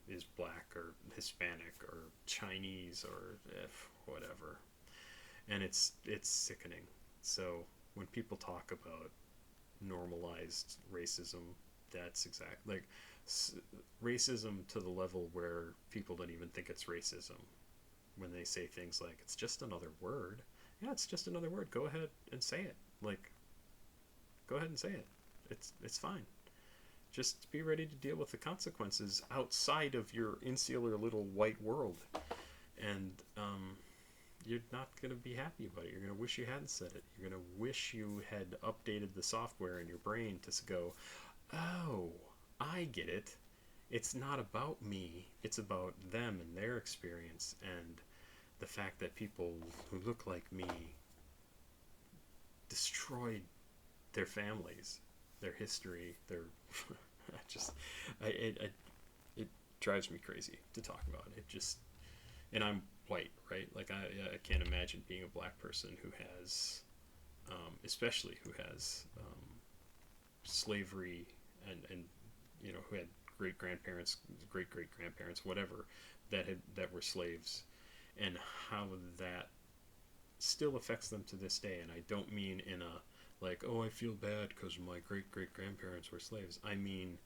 is black or Hispanic or Chinese or whatever. And it's sickening. So when people talk about normalized racism, that's exactly like racism to the level where people don't even think it's racism when they say things like, "It's just another word." Yeah, it's just another word. Go ahead and say it. Like, go ahead and say it. It's fine. Just be ready to deal with the consequences outside of your insular little white world. And you're not going to be happy about it. You're going to wish you hadn't said it. You're going to wish you had updated the software in your brain to go, "Oh, I get it. It's not about me. It's about them and their experience, and the fact that people who look like me destroyed their families their history, their I just it drives me crazy to talk about it. Just, and I'm white, right? Like I can't imagine being a black person who has, especially who has slavery and who had great grandparents, great great grandparents, whatever, that were slaves, and how that still affects them to this day. And I don't mean in a like, oh, I feel bad because my great great grandparents were slaves. I mean,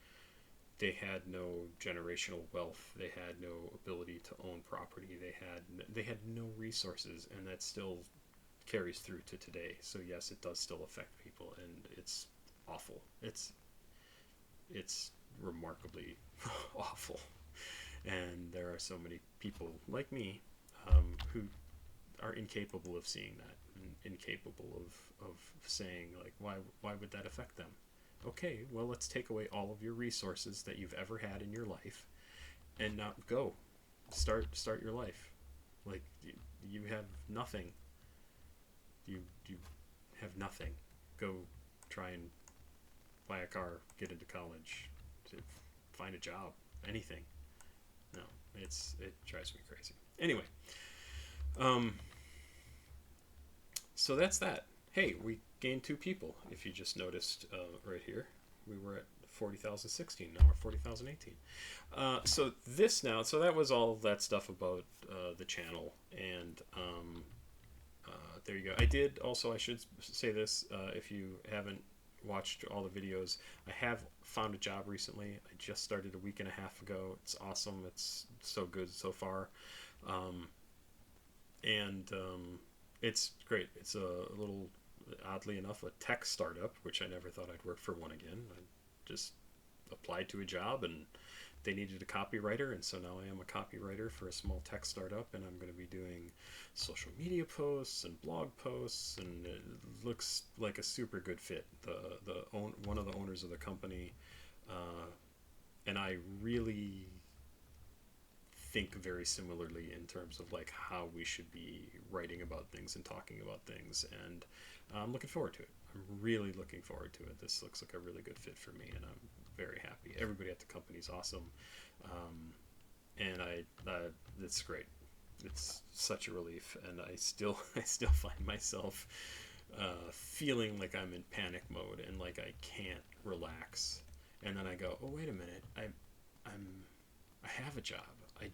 they had no generational wealth. They had no ability to own property. They had no resources, and that still carries through to today. So yes, it does still affect people, and it's awful. It's remarkably awful. And there are so many people like me who are incapable of seeing that, and incapable of saying, like, why would that affect them? Okay, well, let's take away all of your resources that you've ever had in your life, and now go start your life. Like, you have nothing. You have nothing. Go try and buy a car, get into college, to find a job, anything. No, it drives me crazy. Anyway, so that's that. Hey, we gained 2 people. If you just noticed right here, we were at 40,016. Now we're 40,018. So that was all that stuff about the channel, and there you go. I should say this, if you haven't watched all the videos, I have found a job recently. I just started a week and a half ago. It's awesome. It's so good so far. It's great. It's a little, oddly enough, a tech startup, which I never thought I'd work for one again. I just applied to a job, and they needed a copywriter, and so now I am a copywriter for a small tech startup, and I'm going to be doing social media posts and blog posts, and it looks like a super good fit. One of the owners of the company, and I really think very similarly in terms of like how we should be writing about things and talking about things, and I'm looking forward to it. I'm really looking forward to it. This looks like a really good fit for me, and I'm very happy. Everybody at the company is awesome, and it's great. It's such a relief, and I still find myself feeling like I'm in panic mode and like I can't relax. And then I go, oh, wait a minute, I have a job. I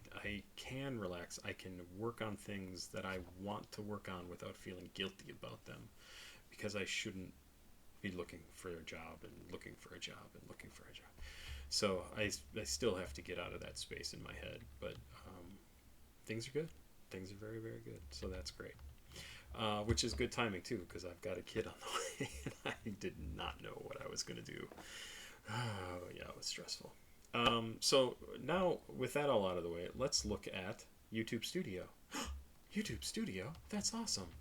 can relax. I can work on things that I want to work on without feeling guilty about them, because I shouldn't be looking for a job and looking for a job and looking for a job. So I still have to get out of that space in my head, but things are good. Things are very, very good. So that's great. Which is good timing too, because I've got a kid on the way, and I did not know what I was going to do. Oh yeah, it was stressful. So now, with that all out of the way, let's look at YouTube Studio. YouTube Studio? That's awesome.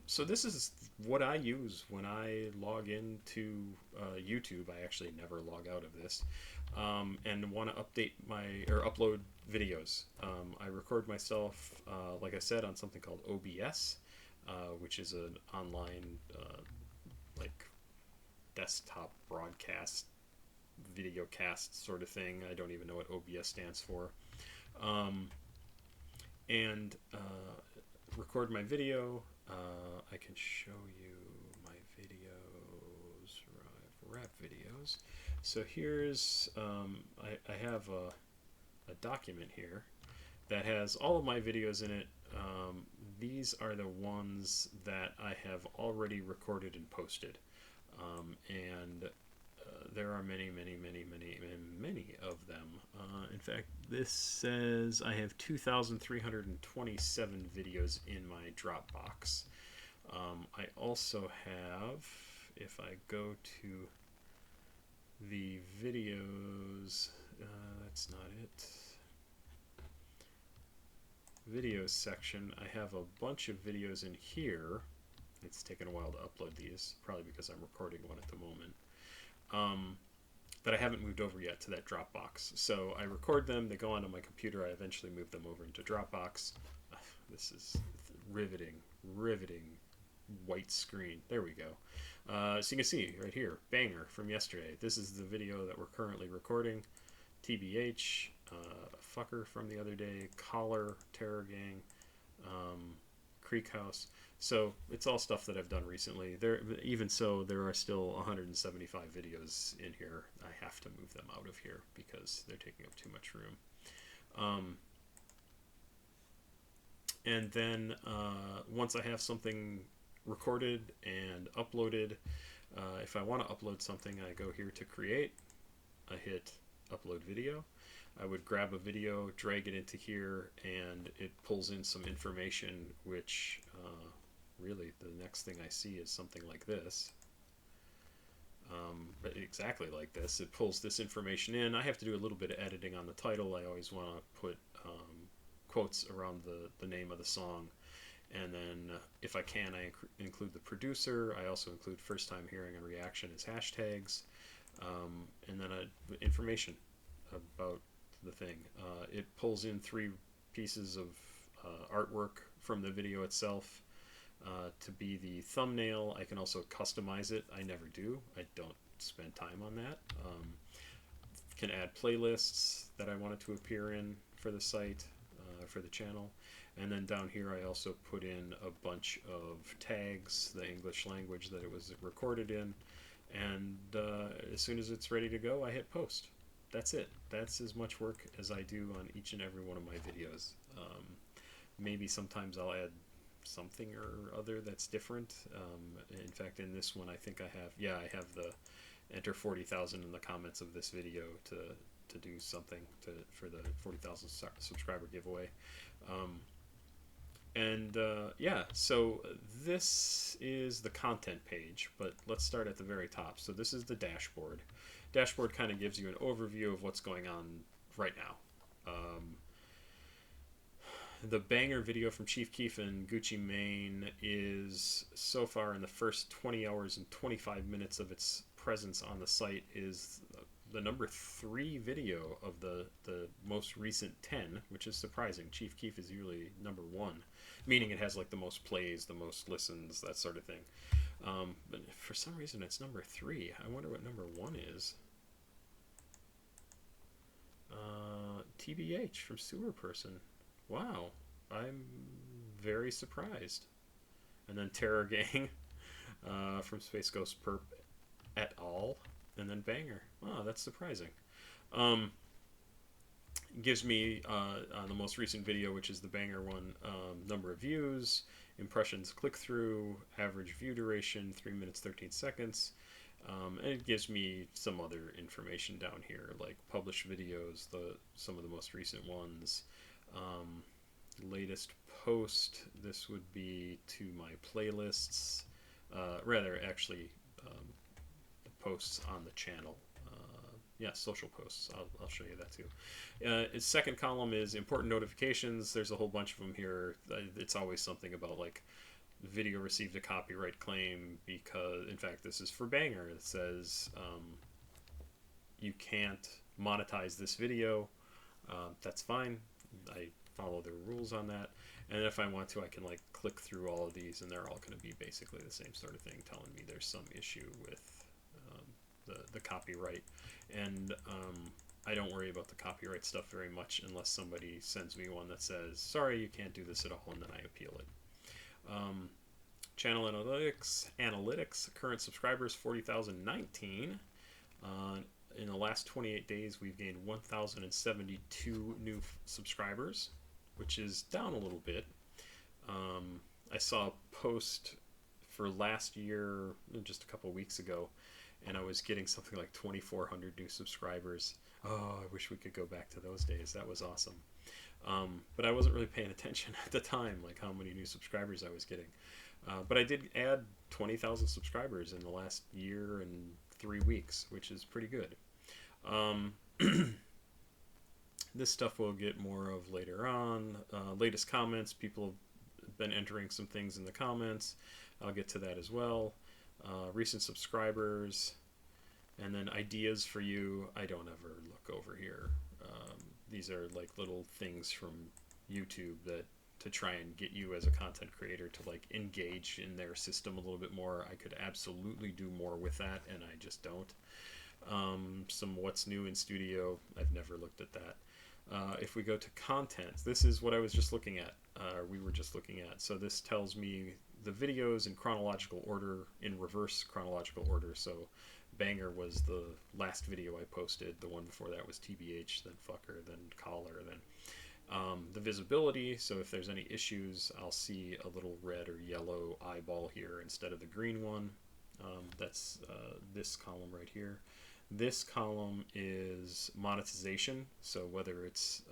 So this is what I use when I log into YouTube. I actually never log out of this, and want to upload videos. I record myself, like I said, on something called OBS, which is an online like desktop broadcast video cast sort of thing. I don't even know what OBS stands for. And record my video. I can show you my videos, rap videos. So here's, I have a document here that has all of my videos in it. These are the ones that I have already recorded and posted. And there are many, many, many, many, many of them. In fact, this says I have 2,327 videos in my Dropbox. I also have, if I go to the videos, that's not it. Videos section, I have a bunch of videos in here. It's taken a while to upload these, probably because I'm recording one at the moment. That I haven't moved over yet to that Dropbox. So I record them, they go onto my computer, I eventually move them over into Dropbox. This is riveting white screen. There we go. So you can see right here, banger from yesterday. This is the video that we're currently recording. TBH, fucker from the other day, collar, terror gang, Creek House. So it's all stuff that I've done recently. Even so, there are still 175 videos in here. I have to move them out of here because they're taking up too much room. And then once I have something recorded and uploaded, if I want to upload something, I go here to create. I hit upload video. I would grab a video, drag it into here, and it pulls in some information, which really the next thing I see is something like this. But exactly like this. It pulls this information in. I have to do a little bit of editing on the title. I always want to put quotes around the name of the song. And then if I can, I include the producer. I also include first time hearing and reaction as hashtags. And then information about the thing. It pulls in 3 pieces of artwork from the video itself to be the thumbnail. I can also customize it. I never do. I don't spend time on that. Can add playlists that I want it to appear in for the site, for the channel. And then down here I also put in a bunch of tags, the English language that it was recorded in. And as soon as it's ready to go, I hit post. That's it. That's as much work as I do on each and every one of my videos. Maybe sometimes I'll add something or other that's different. In fact, in this one, I think I have the enter 40,000 in the comments of this video to do something for the 40,000 subscriber giveaway. Yeah, so this is the content page, but let's start at the very top. So this is the dashboard. Dashboard kind of gives you an overview of what's going on right now. The banger video from Chief Keef and Gucci Mane is, so far in the first 20 hours and 25 minutes of its presence on the site, is the number 3 video of the most recent 10, which is surprising. Chief Keef is usually number 1, meaning it has like the most plays, the most listens, that sort of thing. But for some reason it's number 3. I wonder what number 1 is. TBH from Sewer Person. Wow, I'm very surprised. And then Terror Gang from Space Ghost Perp et al. And then Banger. Wow, that's surprising. Gives me on the most recent video, which is the Banger one, number of views, impressions, click-through, average view duration, 3 minutes 13 seconds. And it gives me some other information down here, like published videos, some of the most recent ones. Latest post, this would be to my playlists, actually the posts on the channel. Yeah, social posts. I'll show you that too. Its second column is important notifications. There's a whole bunch of them here. It's always something about like video received a copyright claim because, in fact, this is for Banger. It says you can't monetize this video. That's fine. I follow their rules on that. And if I want to, I can like click through all of these, and they're all going to be basically the same sort of thing, telling me there's some issue with the copyright. And I don't worry about the copyright stuff very much unless somebody sends me one that says, sorry, you can't do this at all, and then I appeal it. Channel analytics, current subscribers 40,019. In the last 28 days, we've gained 1,072 new subscribers, which is down a little bit. I saw a post for last year just a couple weeks ago, and I was getting something like 2,400 new subscribers. Oh, I wish we could go back to those days. That was awesome. But I wasn't really paying attention at the time, like how many new subscribers I was getting. But I did add 20,000 subscribers in the last year and 3 weeks, which is pretty good. This stuff we'll get more of later on. Latest comments, people have been entering some things in the comments. I'll get to that as well. Recent subscribers, and then ideas for you. I don't ever look over here. These are like little things from YouTube that to try and get you as a content creator to like engage in their system a little bit more. I could absolutely do more with that, and I just don't. Some what's new in studio, I've never looked at that. If we go to content, this is what I was just looking at. We were just looking at. So this tells me the videos in chronological order, in reverse chronological order. So Banger was the last video I posted. The one before that was TBH, then Fucker, then Collar, then the visibility. So if there's any issues, I'll see a little red or yellow eyeball here instead of the green one. That's this column right here. This column is monetization, so whether it's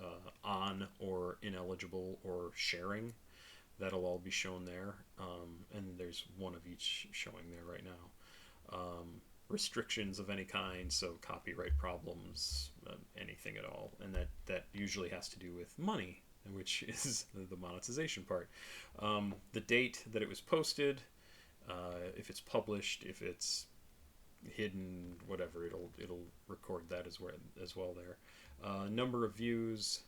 on or ineligible or sharing, that'll all be shown there. And there's one of each showing there right now. Restrictions of any kind, so copyright problems, anything at all. And that usually has to do with money, which is the monetization part. The date that it was posted, if it's published, if it's hidden, whatever, it'll record that as well there. Number of views,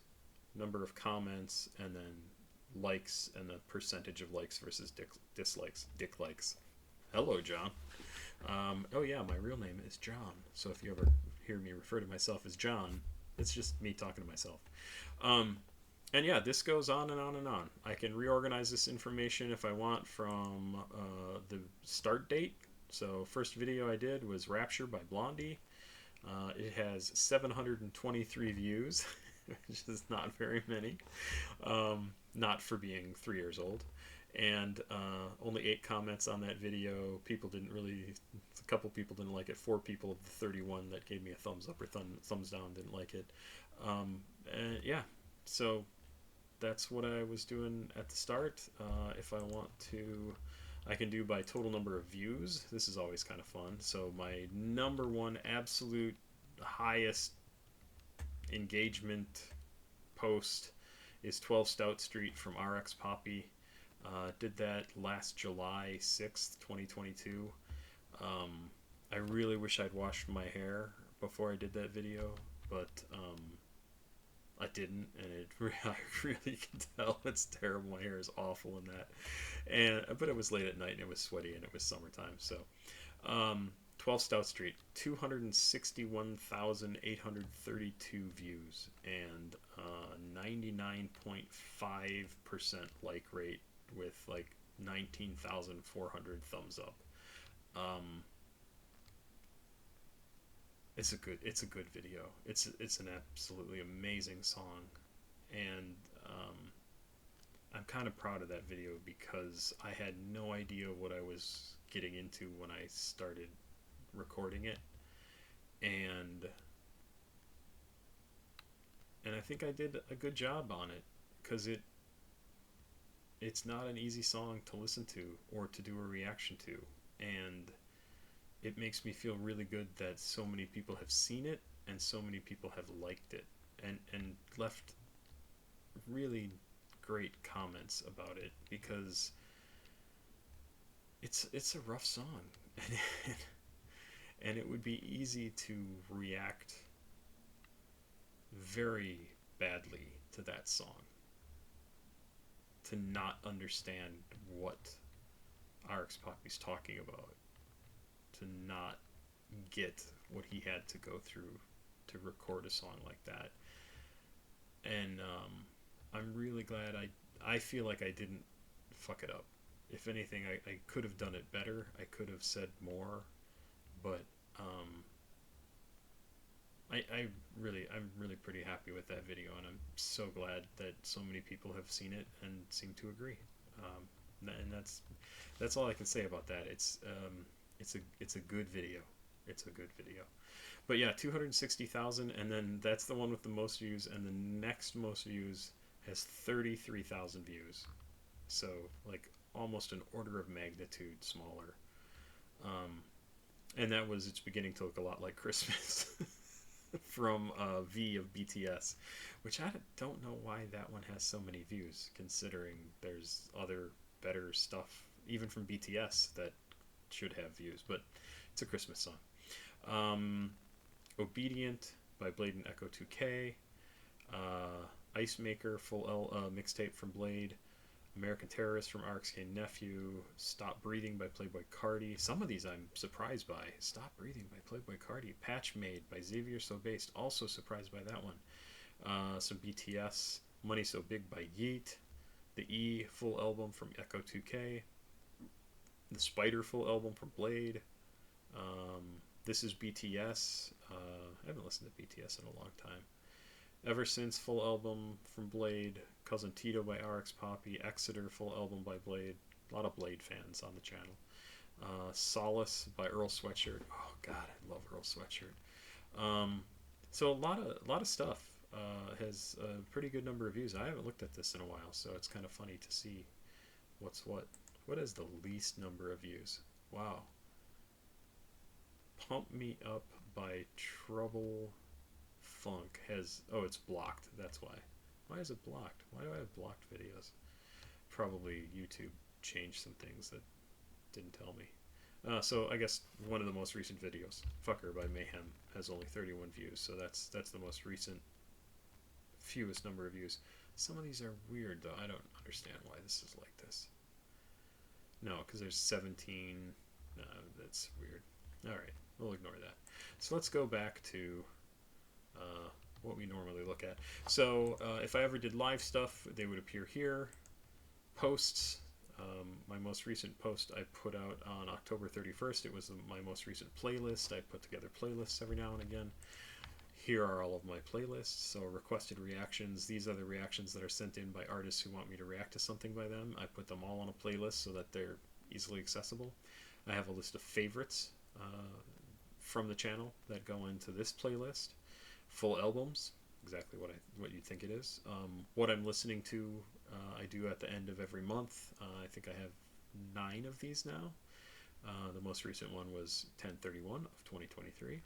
number of comments, and then likes, and the percentage of likes versus dislikes. Dick likes. Hello, John. Oh yeah, my real name is John. So if you ever hear me refer to myself as John, it's just me talking to myself. And yeah, this goes on and on and on. I can reorganize this information if I want from the start date. So first video I did was Rapture by Blondie. It has 723 views, which is not very many, not for being 3 years old. And only 8 comments on that video. People didn't really, a couple people didn't like it. 4 people of the 31 that gave me a thumbs up or thumbs down didn't like it. And yeah, so that's what I was doing at the start. If I want to, I can do by total number of views. This is always kind of fun. So my number one absolute highest engagement post is 12 Stout Street from RX Poppy. Did that last July 6th, 2022. I really wish I'd washed my hair before I did that video, but I didn't, and I really can tell it's terrible. My hair is awful in that, but it was late at night and it was sweaty and it was summertime. So 12 Stout Street, 261,832 views and 99.5% like rate with like 19,400 thumbs up. It's a good video. It's an absolutely amazing song, and I'm kind of proud of that video because I had no idea what I was getting into when I started recording it, and I think I did a good job on it because it's not an easy song to listen to or to do a reaction to, and it makes me feel really good that so many people have seen it and so many people have liked it and left really great comments about it, because it's a rough song and it would be easy to react very badly to that song, to not understand what RX Poppy's talking about, to not get what he had to go through to record a song like that. And I'm really glad I feel like I didn't fuck it up. If anything, I could have done it better. I could have said more, but I'm really pretty happy with that video, and I'm so glad that so many people have seen it and seem to agree. And that's all I can say about that. It's a good video. It's a good video. But yeah, 260,000, and then that's the one with the most views, and the next most views has 33,000 views. So like almost an order of magnitude smaller. And that was It's Beginning to Look a Lot Like Christmas from V of BTS, which I don't know why that one has so many views, considering there's other better stuff, even from BTS, that should have views, but it's a Christmas song. Obedient by Blade and Echo 2K. Ice Maker full L mixtape from Blade. American Terrorist from RXK Nephew, Stop Breathing by Playboy Cardi. Some of these I'm surprised by. Stop Breathing by Playboy Cardi. Patch Made by Xavier So Based. Also surprised by that one. Some BTS. Money So Big by Yeet. The E full album from Echo 2K. The Spider full album from Blade. This is BTS. I haven't listened to BTS in a long time. Ever Since full album from Blade. Cousin Tito by RX Poppy. Exeter full album by Blade. A lot of Blade fans on the channel. Solace by Earl Sweatshirt. Oh God, I love Earl Sweatshirt. So a lot of stuff has a pretty good number of views. I haven't looked at this in a while, so it's kind of funny to see what's what. What is the least number of views? Wow. Pump Me Up by Trouble Funk has... Oh, it's blocked. That's why. Why is it blocked? Why do I have blocked videos? Probably YouTube changed some things that didn't tell me. So I guess one of the most recent videos, Fucker by Mayhem, has only 31 views. So that's the most recent, fewest number of views. Some of these are weird, though. I don't understand why this is like this. No, because there's 17. No, that's weird. Alright, we'll ignore that. So let's go back to what we normally look at. So if I ever did live stuff, they would appear here. Posts. My most recent post I put out on October 31st. It was my most recent playlist. I put together playlists every now and again. Here are all of my playlists. So requested reactions. These are the reactions that are sent in by artists who want me to react to something by them. I put them all on a playlist so that they're easily accessible. I have a list of favorites from the channel that go into this playlist. Full albums, exactly what you think it is. What I'm listening to, I do at the end of every month. I think I have 9 of these now. The most recent one was 10/31 of 2023.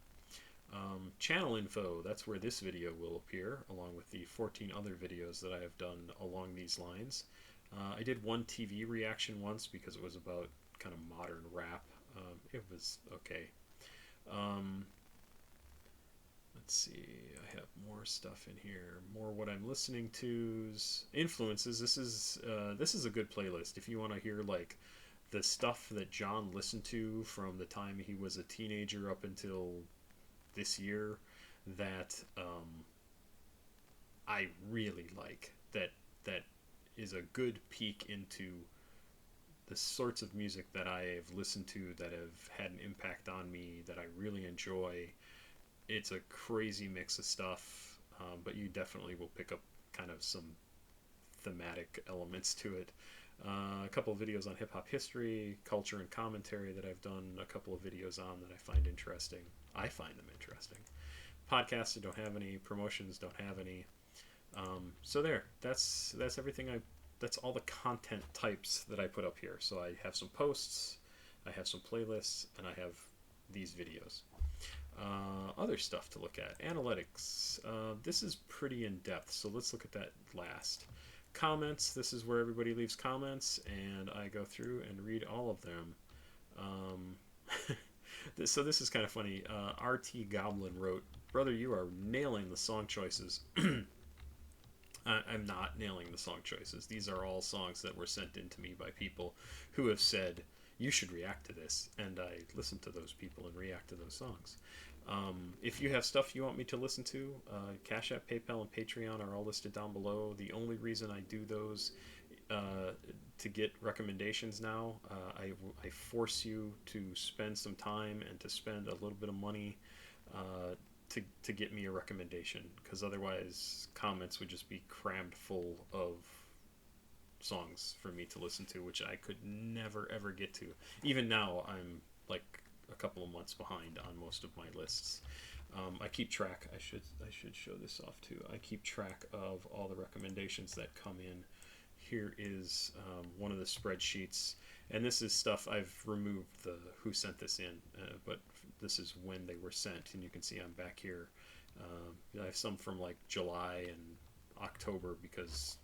Channel info, that's where this video will appear, along with the 14 other videos that I have done along these lines. I did one TV reaction once because it was about kind of modern rap. It was okay. Let's see, I have more stuff in here. More what I'm listening to's influences. This is a good playlist if you want to hear like the stuff that John listened to from the time he was a teenager up until this year that I really like. That is a good peek into the sorts of music that I have listened to that have had an impact on me that I really enjoy. It's a crazy mix of stuff, but you definitely will pick up kind of some thematic elements to it. A couple of videos on hip-hop history, culture, and commentary that I've done a couple of videos on that I find interesting. I find them interesting. Podcasts don't have any. Promotions don't have any. So there. That's everything. That's all the content types that I put up here. So I have some posts, I have some playlists, and I have these videos. Other stuff to look at. Analytics. This is pretty in-depth, so let's look at that last. Comments. This is where everybody leaves comments, and I go through and read all of them. So this is kind of funny. RT Goblin wrote, "Brother, you are nailing the song choices." I'm not nailing the song choices. These are all songs that were sent in to me by people who have said, you should react to this, and I listen to those people and react to those songs. If you have stuff you want me to listen to, CashApp, PayPal, and Patreon are all listed down below. The only reason I do those to get recommendations now, I force you to spend some time and to spend a little bit of money to get me a recommendation, because otherwise comments would just be crammed full of songs for me to listen to, which I could never ever get to. Even now, I'm like a couple of months behind on most of my lists. I keep track. I should show this off too. I keep track of all the recommendations that come in. Here is one of the spreadsheets, and this is stuff I've removed the who sent this in, but this is when they were sent, and you can see I'm back here. I have some from like July and October because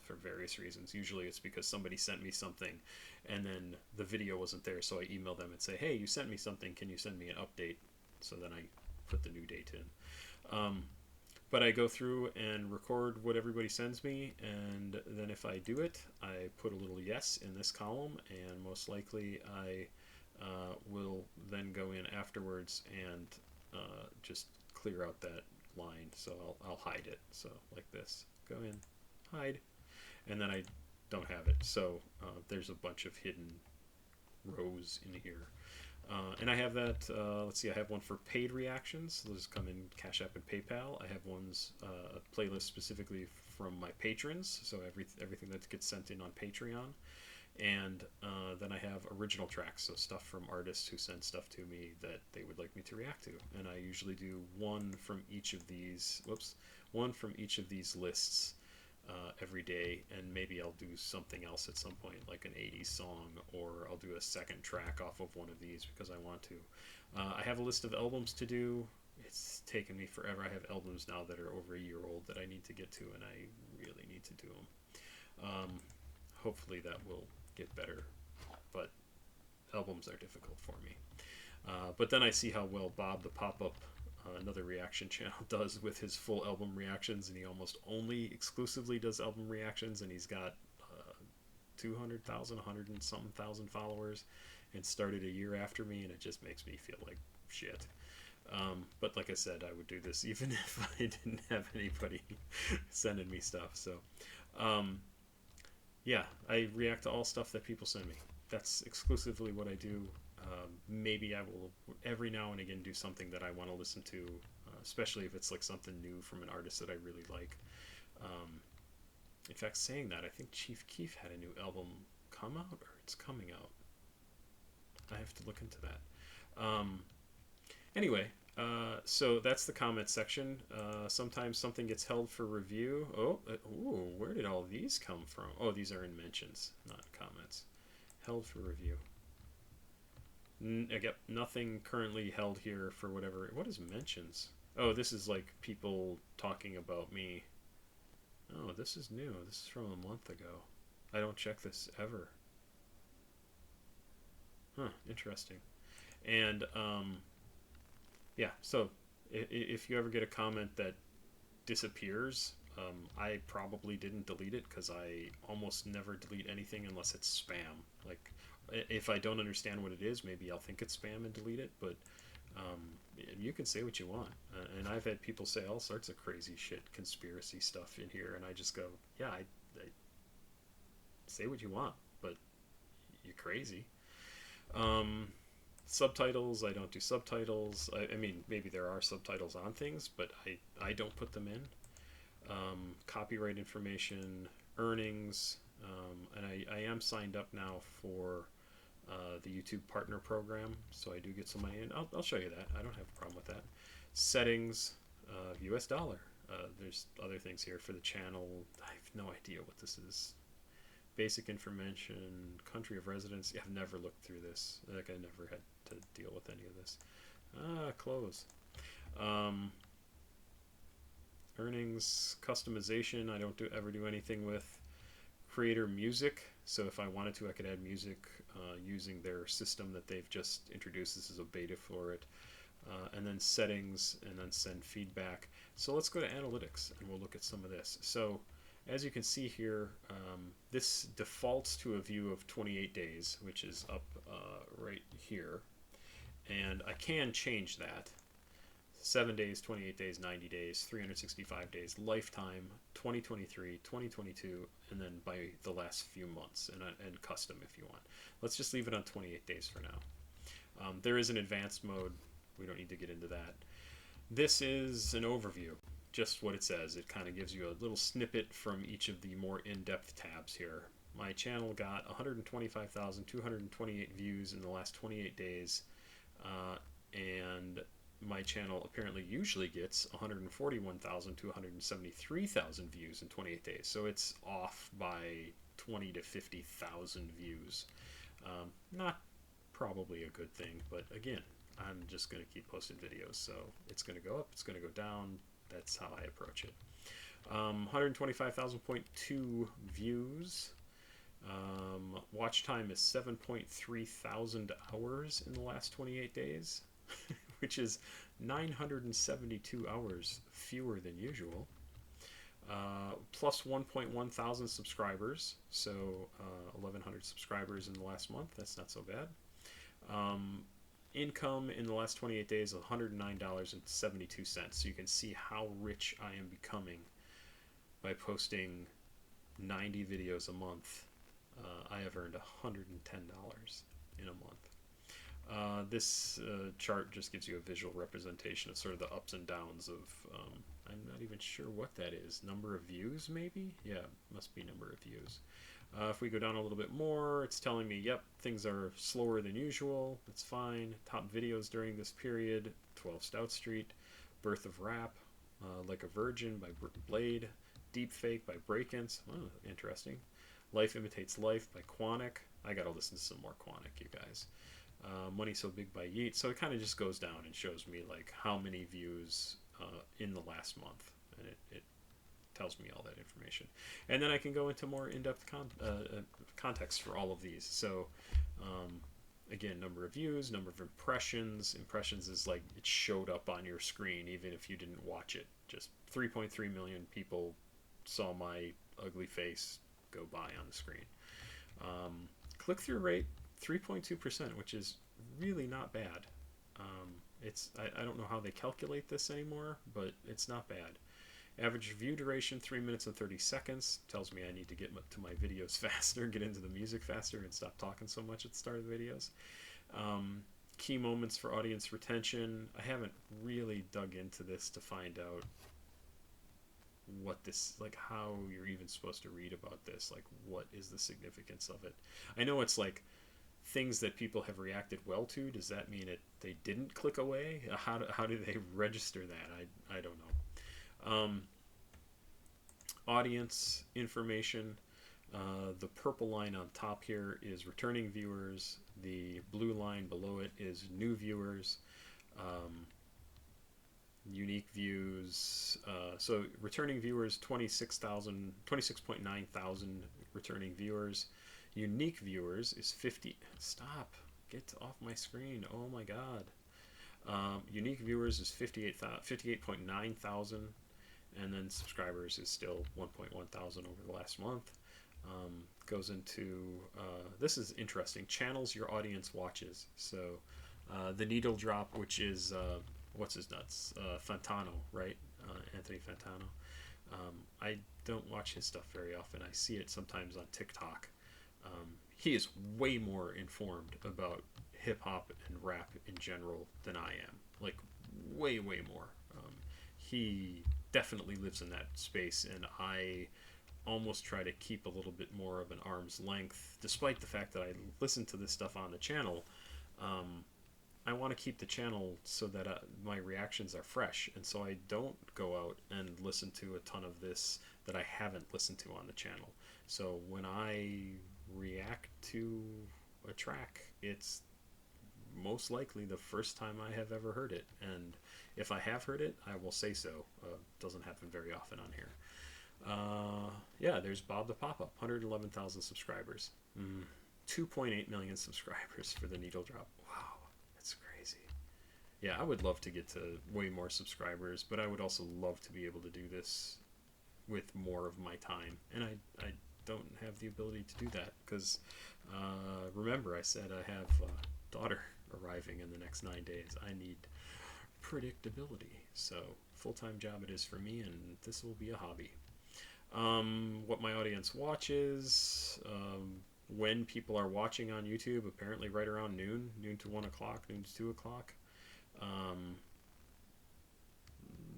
for various reasons. Usually it's because somebody sent me something and then the video wasn't there, so I email them and say, hey, you sent me something, can you send me an update? So then I put the new date in. But I go through and record what everybody sends me, and then if I do it, I put a little yes in this column, and most likely I will then go in afterwards and just clear out that line. So I'll hide it. So like this, go in, hide, and then I don't have it. So there's a bunch of hidden rows in here. And I have that, let's see, I have one for paid reactions. Those come in Cash App and PayPal. I have ones, a playlist specifically from my patrons, so everything that gets sent in on Patreon. And then I have original tracks, so stuff from artists who send stuff to me that they would like me to react to. And I usually do one from each of these, one from each of these lists every day, and maybe I'll do something else at some point, like an 80s song, or I'll do a second track off of one of these because I want to. I have a list of albums to do. It's taken me forever. I have albums now that are over a year old that I need to get to, and I really need to do them. Hopefully that will get better, but albums are difficult for me. But then I see how well Bob the Pop-Up, another reaction channel, does with his full album reactions, and he almost only exclusively does album reactions, and he's got 200,000, 100 and something thousand followers, and started a year after me, and it just makes me feel like shit. But like I said, I would do this even if I didn't have anybody sending me stuff. So yeah, I react to all stuff that people send me. That's exclusively what I do. Maybe I will every now and again do something that I want to listen to, especially if it's like something new from an artist that I really like. In fact, saying that, I think Chief Keef had a new album come out, or it's coming out. I have to look into that. Anyway, so that's the comment section. Sometimes something gets held for review. Ooh, where did all these come from? Oh, these are in mentions, not comments. Held for review. I get nothing currently held here for whatever. What is mentions? Oh, this is like people talking about me. Oh, this is new. This is from a month ago. I don't check this ever. Huh, interesting. And yeah, so if you ever get a comment that disappears, I probably didn't delete it, because I almost never delete anything unless it's spam. Like, if I don't understand what it is, maybe I'll think it's spam and delete it, but you can say what you want. And I've had people say all sorts of crazy shit, conspiracy stuff in here, and I just go, yeah, I say what you want, but you're crazy. Subtitles, I don't do subtitles. I mean, maybe there are subtitles on things, but I don't put them in. Copyright information, earnings, and I am signed up now for the YouTube Partner Program, so I do get some money in. I'll show you that. I don't have a problem with that. Settings, US dollar. There's other things here for the channel. I have no idea what this is. Basic information, country of residence. Yeah, I've never looked through this. Like, I never had to deal with any of this. Close. Earnings, customization, I don't ever do anything with. Creator music, so if I wanted to, I could add music using their system that they've just introduced. This is a beta for it. And then settings, and then send feedback. So let's go to analytics, and we'll look at some of this. So as you can see here, this defaults to a view of 28 days, which is up right here. And I can change that. 7 days, 28 days, 90 days, 365 days, lifetime, 2023, 2022, and then by the last few months, and custom if you want. Let's just leave it on 28 days for now. There is an advanced mode. We don't need to get into that. This is an overview, just what it says. It kind of gives you a little snippet from each of the more in-depth tabs here. My channel got 125,228 views in the last 28 days, and my channel apparently usually gets 141,000 to 173,000 views in 28 days. So it's off by 20 to 50,000 views. Not probably a good thing, but again, I'm just going to keep posting videos. So it's going to go up, it's going to go down. That's how I approach it. 125,000.2 views. Watch time is 7.3 thousand hours in the last 28 days. which is 972 hours fewer than usual. Plus 1.1 thousand subscribers, so 1,100 subscribers in the last month. That's not so bad. Income in the last 28 days of $109.72. So you can see how rich I am becoming by posting 90 videos a month. I have earned $110 in a month. This chart just gives you a visual representation of sort of the ups and downs of, I'm not even sure what that is. Number of views, maybe? Yeah, must be number of views. If we go down a little bit more, it's telling me, yep, things are slower than usual. That's fine. Top videos during this period: 12 Stout Street, Birth of Rap, Like a Virgin by Blade, Deepfake by Breakins. Oh, interesting. Life Imitates Life by Quanic. I gotta listen to some more Quanic, you guys. Money So Big by Yeet. So it kind of just goes down and shows me like how many views in the last month, and it tells me all that information. And then I can go into more in-depth context for all of these. So again, number of views, number of impressions. Impressions is like it showed up on your screen even if you didn't watch it. Just 3.3 million people saw my ugly face go by on the screen. Click-through rate 3.2%, which is really not bad. I don't know how they calculate this anymore, but it's not bad. Average view duration 3 minutes and 30 seconds. Tells me I need to get to my videos faster, get into the music faster, and stop talking so much at the start of the videos. Key moments for audience retention. I haven't really dug into this to find out what this, like how you're even supposed to read about this, like what is the significance of it. I know it's like things that people have reacted well to. Does that mean they didn't click away? How do they register that? I don't know. Audience information. The purple line on top here is returning viewers. The blue line below it is new viewers. Unique views. So returning viewers, 26.9 thousand returning viewers. Unique viewers is 50. Stop. Get off my screen. Oh my god. Unique viewers is 58.9 thousand. And then subscribers is still 1.1 thousand over the last month. Goes into, this is interesting, channels your audience watches. So the needle drop, which is, what's his nuts? Fantano, right? Anthony Fantano. I don't watch his stuff very often. I see it sometimes on TikTok. He is way more informed about hip-hop and rap in general than I am. Like, way, way more. He definitely lives in that space, and I almost try to keep a little bit more of an arm's length, despite the fact that I listen to this stuff on the channel. I want to keep the channel so that my reactions are fresh, and so I don't go out and listen to a ton of this that I haven't listened to on the channel. So when I react to a track, it's most likely the first time I have ever heard it, and if I have heard it, I will say so. Doesn't happen very often on here. Yeah, there's Bob the Pop-Up, 111,000 subscribers. 2.8 million subscribers for the needle drop. Wow, that's crazy. Yeah, I would love to get to way more subscribers, but I would also love to be able to do this with more of my time, and I don't have the ability to do that because remember I said I have a daughter arriving in the next 9 days. I need predictability, so full-time job it is for me, and this will be a hobby. What my audience watches, when people are watching on YouTube, apparently right around noon to 1 o'clock, noon to 2 o'clock.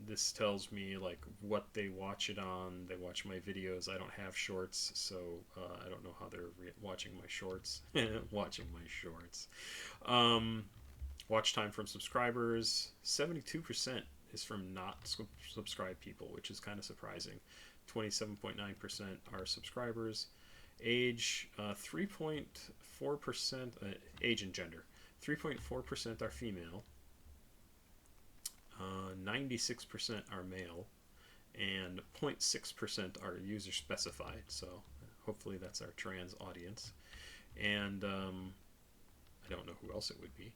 This tells me like what they watch it on. They watch my videos. I don't have shorts, so I don't know how they're watching my shorts. Watching my shorts. Watch time from subscribers. 72% is from not subscribed people, which is kind of surprising. 27.9% are subscribers. Age, 3.4%, age and gender. 3.4% are female. 96% are male, and 0.6% are user specified, so hopefully that's our trans audience. And I don't know who else it would be.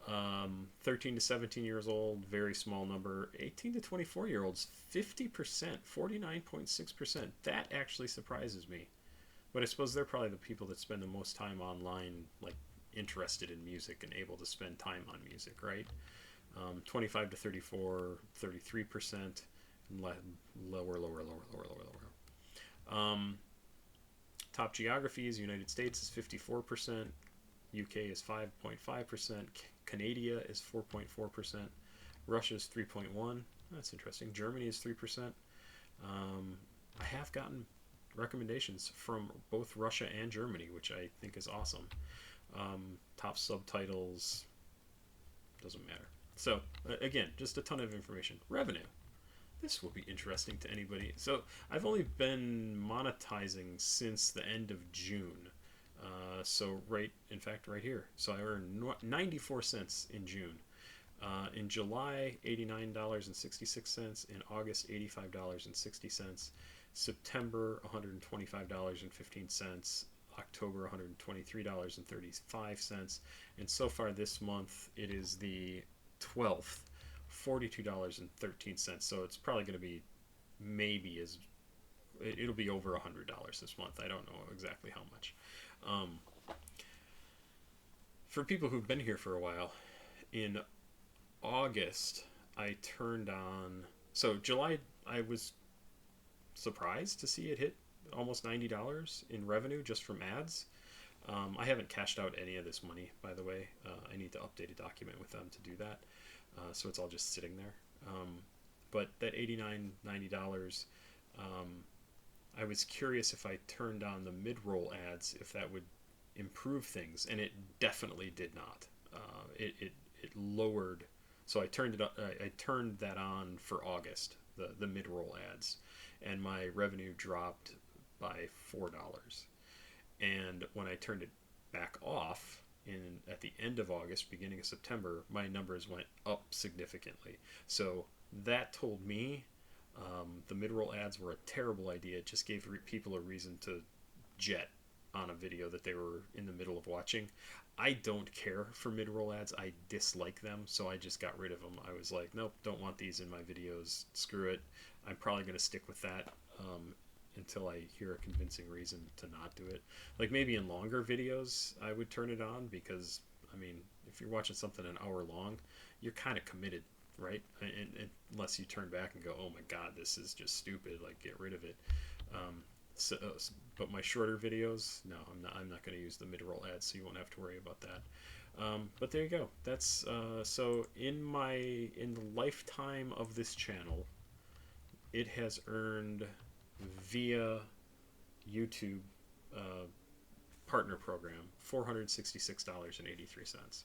13 to 17 years old, very small number. 18 to 24 year olds, 50%, 49.6%. That actually surprises me. But I suppose they're probably the people that spend the most time online, like interested in music and able to spend time on music, right? 25 to 34, 33%. Lower, lower, lower, lower, lower, lower. Top geographies: United States is 54%, UK is 5.5%, Canada is 4.4%, Russia is 3.1%. That's interesting. Germany is 3%. I have gotten recommendations from both Russia and Germany, which I think is awesome. Top subtitles, doesn't matter. So, again, just a ton of information. Revenue. This will be interesting to anybody. So, I've only been monetizing since the end of June. In fact, right here. So, I earned 94 cents in June. In July, $89.66. In August, $85.60. September, $125.15. October, $123.35. And so far this month, it is the 12th, $42.13. So it's probably going to be it'll be over $100 this month. I don't know exactly how much. For people who've been here for a while, in August, I turned on. So July, I was surprised to see it hit almost $90 in revenue just from ads. I haven't cashed out any of this money, by the way. I need to update a document with them to do that. So it's all just sitting there. But that $89, $90, I was curious if I turned on the mid-roll ads, if that would improve things, and it definitely did not. It lowered. So I turned that on for August, the mid-roll ads, and my revenue dropped by $4. And when I turned it back off at the end of August, beginning of September, my numbers went up significantly. So that told me the mid-roll ads were a terrible idea. It just gave people a reason to jet on a video that they were in the middle of watching. I don't care for mid-roll ads. I dislike them, so I just got rid of them. I was like, nope, don't want these in my videos. Screw it. I'm probably going to stick with that until I hear a convincing reason to not do it. Like maybe in longer videos, I would turn it on because, I mean, if you're watching something an hour long, you're kind of committed, right? And unless you turn back and go, oh my God, this is just stupid. Like, get rid of it. But my shorter videos, no, I'm not going to use the mid-roll ads, so you won't have to worry about that. But there you go. That's so in the lifetime of this channel, it has earned via YouTube partner program $466.83.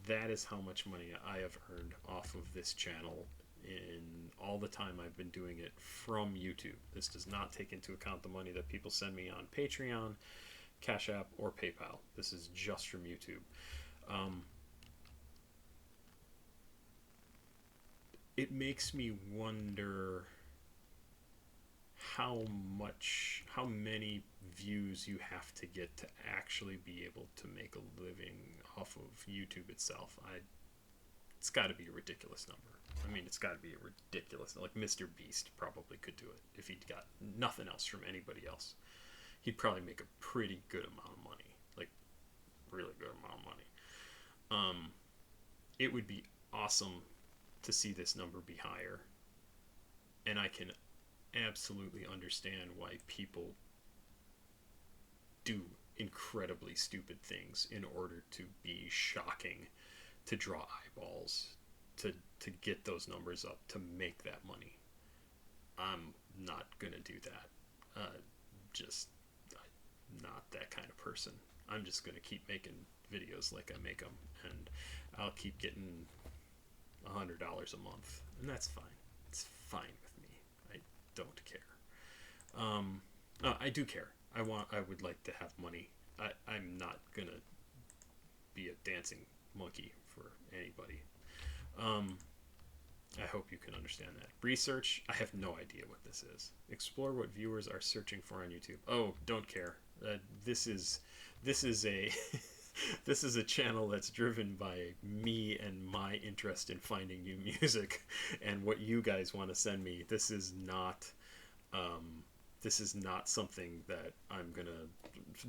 That is how much money I have earned off of this channel in all the time I've been doing it from YouTube. This does not take into account the money that people send me on Patreon, CashApp, or PayPal. This is just from YouTube. It makes me wonder how many views you have to get to actually be able to make a living off of YouTube itself. It's got to be a ridiculous number. I mean, it's got to be a ridiculous. Like Mr. Beast probably could do it if he'd got nothing else from anybody else. He'd probably make a pretty good amount of money, like really good amount of money. It would be awesome to see this number be higher, and I can absolutely understand why people do incredibly stupid things in order to be shocking, to draw eyeballs, to get those numbers up, to make that money. I'm not gonna do that. I'm not that kind of person. I'm just gonna keep making videos like I make them, and I'll keep getting $100 a month, and that's fine. It's fine with me. I don't care. I do care. I would like to have money. I'm not gonna be a dancing monkey for anybody. I hope you can understand that. Research, I have no idea what this is. Explore what viewers are searching for on YouTube. Oh, don't care. This is a This is a channel that's driven by me and my interest in finding new music and what you guys want to send me. Um, this is not something that I'm gonna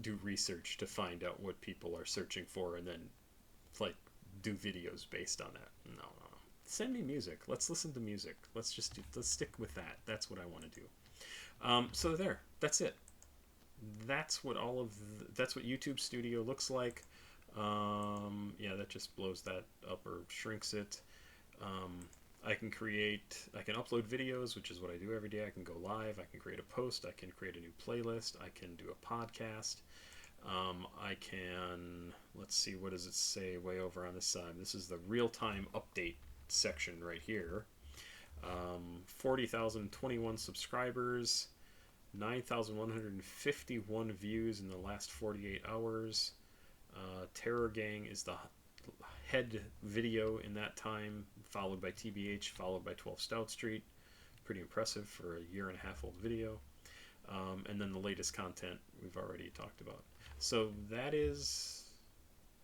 do research to find out what people are searching for and then like do videos based on that. No, no, no. Send me music. Let's listen to music. Let's stick with that. That's what I want to do. So there. That's it. That's what YouTube Studio looks like. Yeah, that just blows that up or shrinks it. Um, I can upload videos, which is what I do every day. I can go live. I can create a post. I can create a new playlist. I can do a podcast. I can, let's see, what does it say way over on this side? This is the real-time update section right here. 40,021 subscribers, 9,151 views in the last 48 hours. Terror Gang is the head video in that time, followed by TBH, followed by 12 Stout Street. Pretty impressive for a year and a half old video. And then the latest content we've already talked about. So that's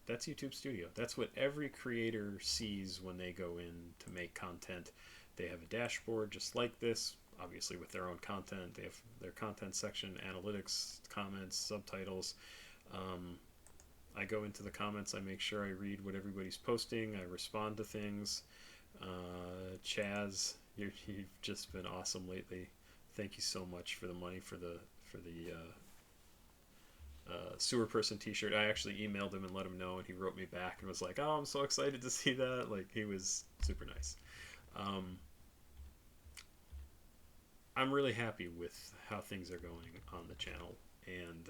YouTube Studio. That's what every creator sees when they go in to make content. They have a dashboard just like this, obviously with their own content. They have their content section, analytics, comments, subtitles. I go into the comments, I make sure I read what everybody's posting, I respond to things. Chaz, you've just been awesome lately. Thank you so much for the money for the sewer person t-shirt. I actually emailed him and let him know, and he wrote me back and was like, oh, I'm so excited to see that. Like, he was super nice. I'm really happy with how things are going on the channel, and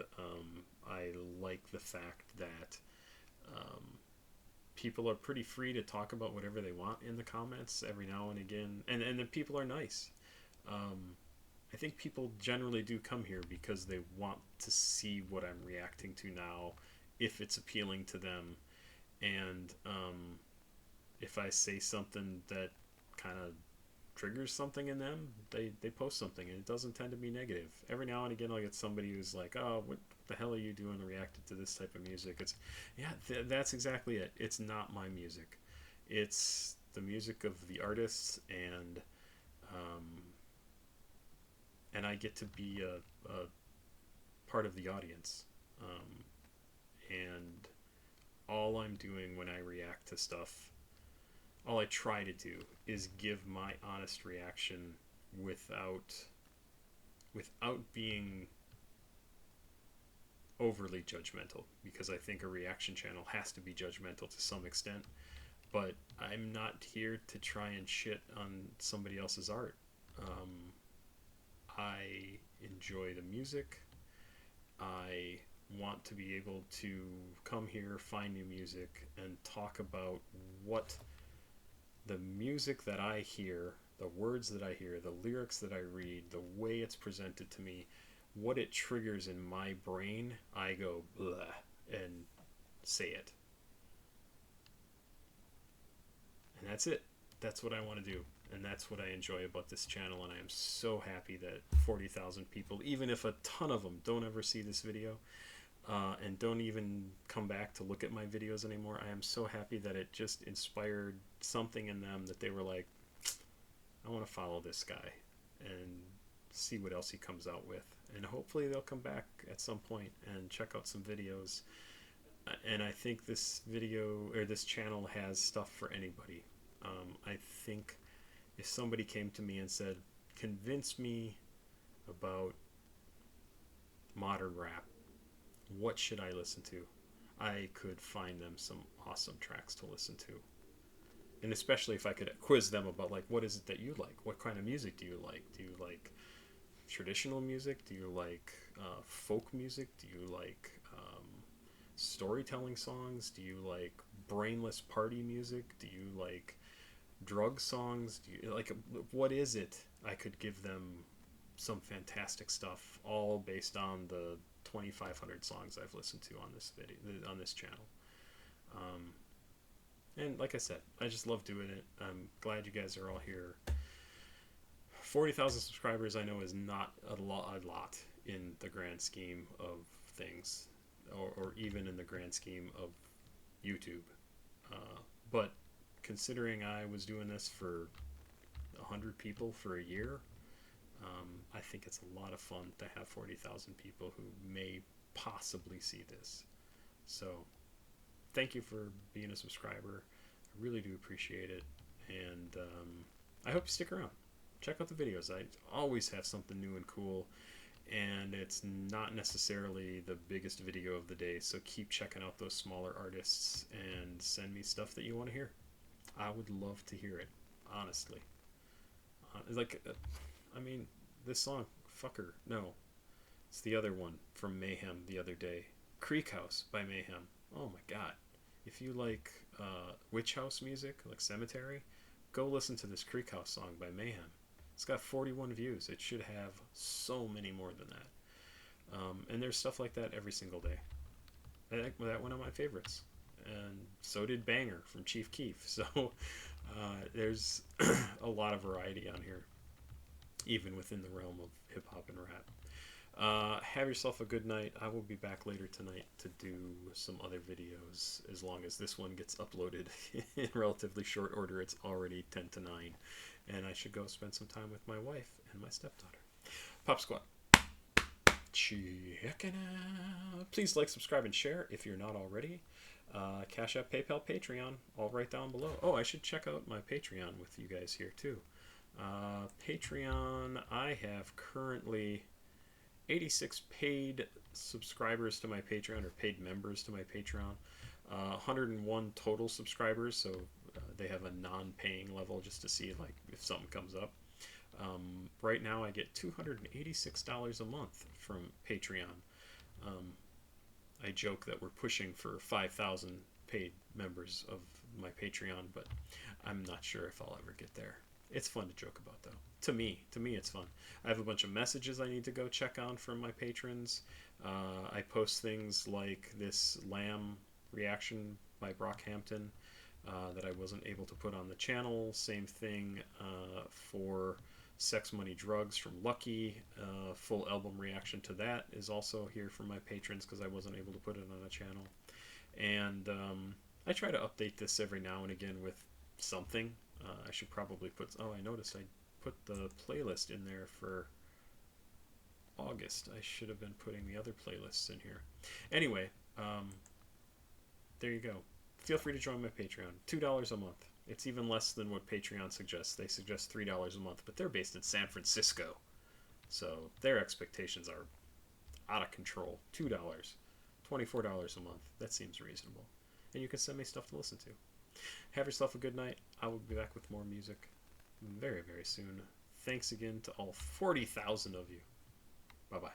I like the fact that people are pretty free to talk about whatever they want in the comments every now and again, and the people are nice. I think people generally do come here because they want to see what I'm reacting to now, if it's appealing to them, and if I say something that kind of triggers something in them, they post something, and it doesn't tend to be negative. Every now and again I'll get somebody who's like, oh, what the hell are you doing reacting to this type of music? It's, yeah, that's exactly it. It's not my music. It's the music of the artists, and I get to be a part of the audience. And all I'm doing when I react to stuff, all I try to do is give my honest reaction without being overly judgmental, because I think a reaction channel has to be judgmental to some extent. But I'm not here to try and shit on somebody else's art. I enjoy the music. I want to be able to come here, find new music, and talk about what the music that I hear, the words that I hear, the lyrics that I read, the way it's presented to me, what it triggers in my brain. I go blah and say it. And that's it. That's what I want to do. And that's what I enjoy about this channel. And I am so happy that 40,000 people, even if a ton of them don't ever see this video, and don't even come back to look at my videos anymore, I am so happy that it just inspired something in them, that they were like, I want to follow this guy and see what else he comes out with. And hopefully they'll come back at some point and check out some videos. And I think this video, or this channel, has stuff for anybody. I think if somebody came to me and said, convince me about modern rap, what should I listen to? I could find them some awesome tracks to listen to. And especially if I could quiz them about, like, what is it that you like? What kind of music do you like? Do you like traditional music? Do you like folk music? Do you like storytelling songs? Do you like brainless party music? Do you like drug songs? Do you like, what is it? I could give them some fantastic stuff, all based on the 2,500 songs I've listened to on this video, on this channel. And like I said, I just love doing it. I'm glad you guys are all here. 40,000 subscribers, I know, is not a lot in the grand scheme of things. or even in the grand scheme of YouTube. But considering I was doing this for 100 people for a year, I think it's a lot of fun to have 40,000 people who may possibly see this. So thank you for being a subscriber. I really do appreciate it. And I hope you stick around. Check out the videos. I always have something new and cool. And it's not necessarily the biggest video of the day. So keep checking out those smaller artists and send me stuff that you want to hear. I would love to hear it, honestly. I mean, this song, Fucker, no. It's the other one from Mayhem the other day. Creek House by Mayhem. Oh my god. If you like witch house music, like Cemetery, go listen to this Creek House song by Mayhem. It's got 41 views. It should have so many more than that. And there's stuff like that every single day. That one of my favorites. And so did Banger from Chief Keef. So there's a lot of variety on here, even within the realm of hip-hop and rap. Have yourself a good night. I will be back later tonight to do some other videos, as long as this one gets uploaded in relatively short order. It's already 10 to 9, and I should go spend some time with my wife and my stepdaughter. Pop Squat, checking out. Please like, subscribe, and share if you're not already. CashApp, PayPal, Patreon, all right down below. Oh, I should check out my Patreon with you guys here too. Patreon, I have currently 86 paid subscribers to my Patreon, or paid members to my Patreon. 101 total subscribers, so they have a non-paying level just to see like if something comes up. Right now I get $286 a month from Patreon. I joke that we're pushing for 5,000 paid members of my Patreon, but I'm not sure if I'll ever get there. It's fun to joke about, though. To me it's fun. I have a bunch of messages I need to go check on from my patrons. I post things like this Lamb reaction by Brockhampton that I wasn't able to put on the channel. Same thing for Sex, Money, Drugs from Lucky. Full album reaction to that is also here from my patrons because I wasn't able to put it on a channel. And I try to update this every now and again with something. I should probably put... Oh, I noticed I put the playlist in there for August. I should have been putting the other playlists in here. Anyway, there you go. Feel free to join my Patreon. $2 a month. It's even less than what Patreon suggests. They suggest $3 a month, but they're based in San Francisco. So their expectations are out of control. $2, $24 a month. That seems reasonable. And you can send me stuff to listen to. Have yourself a good night. I will be back with more music very, very soon. Thanks again to all 40,000 of you. Bye-bye.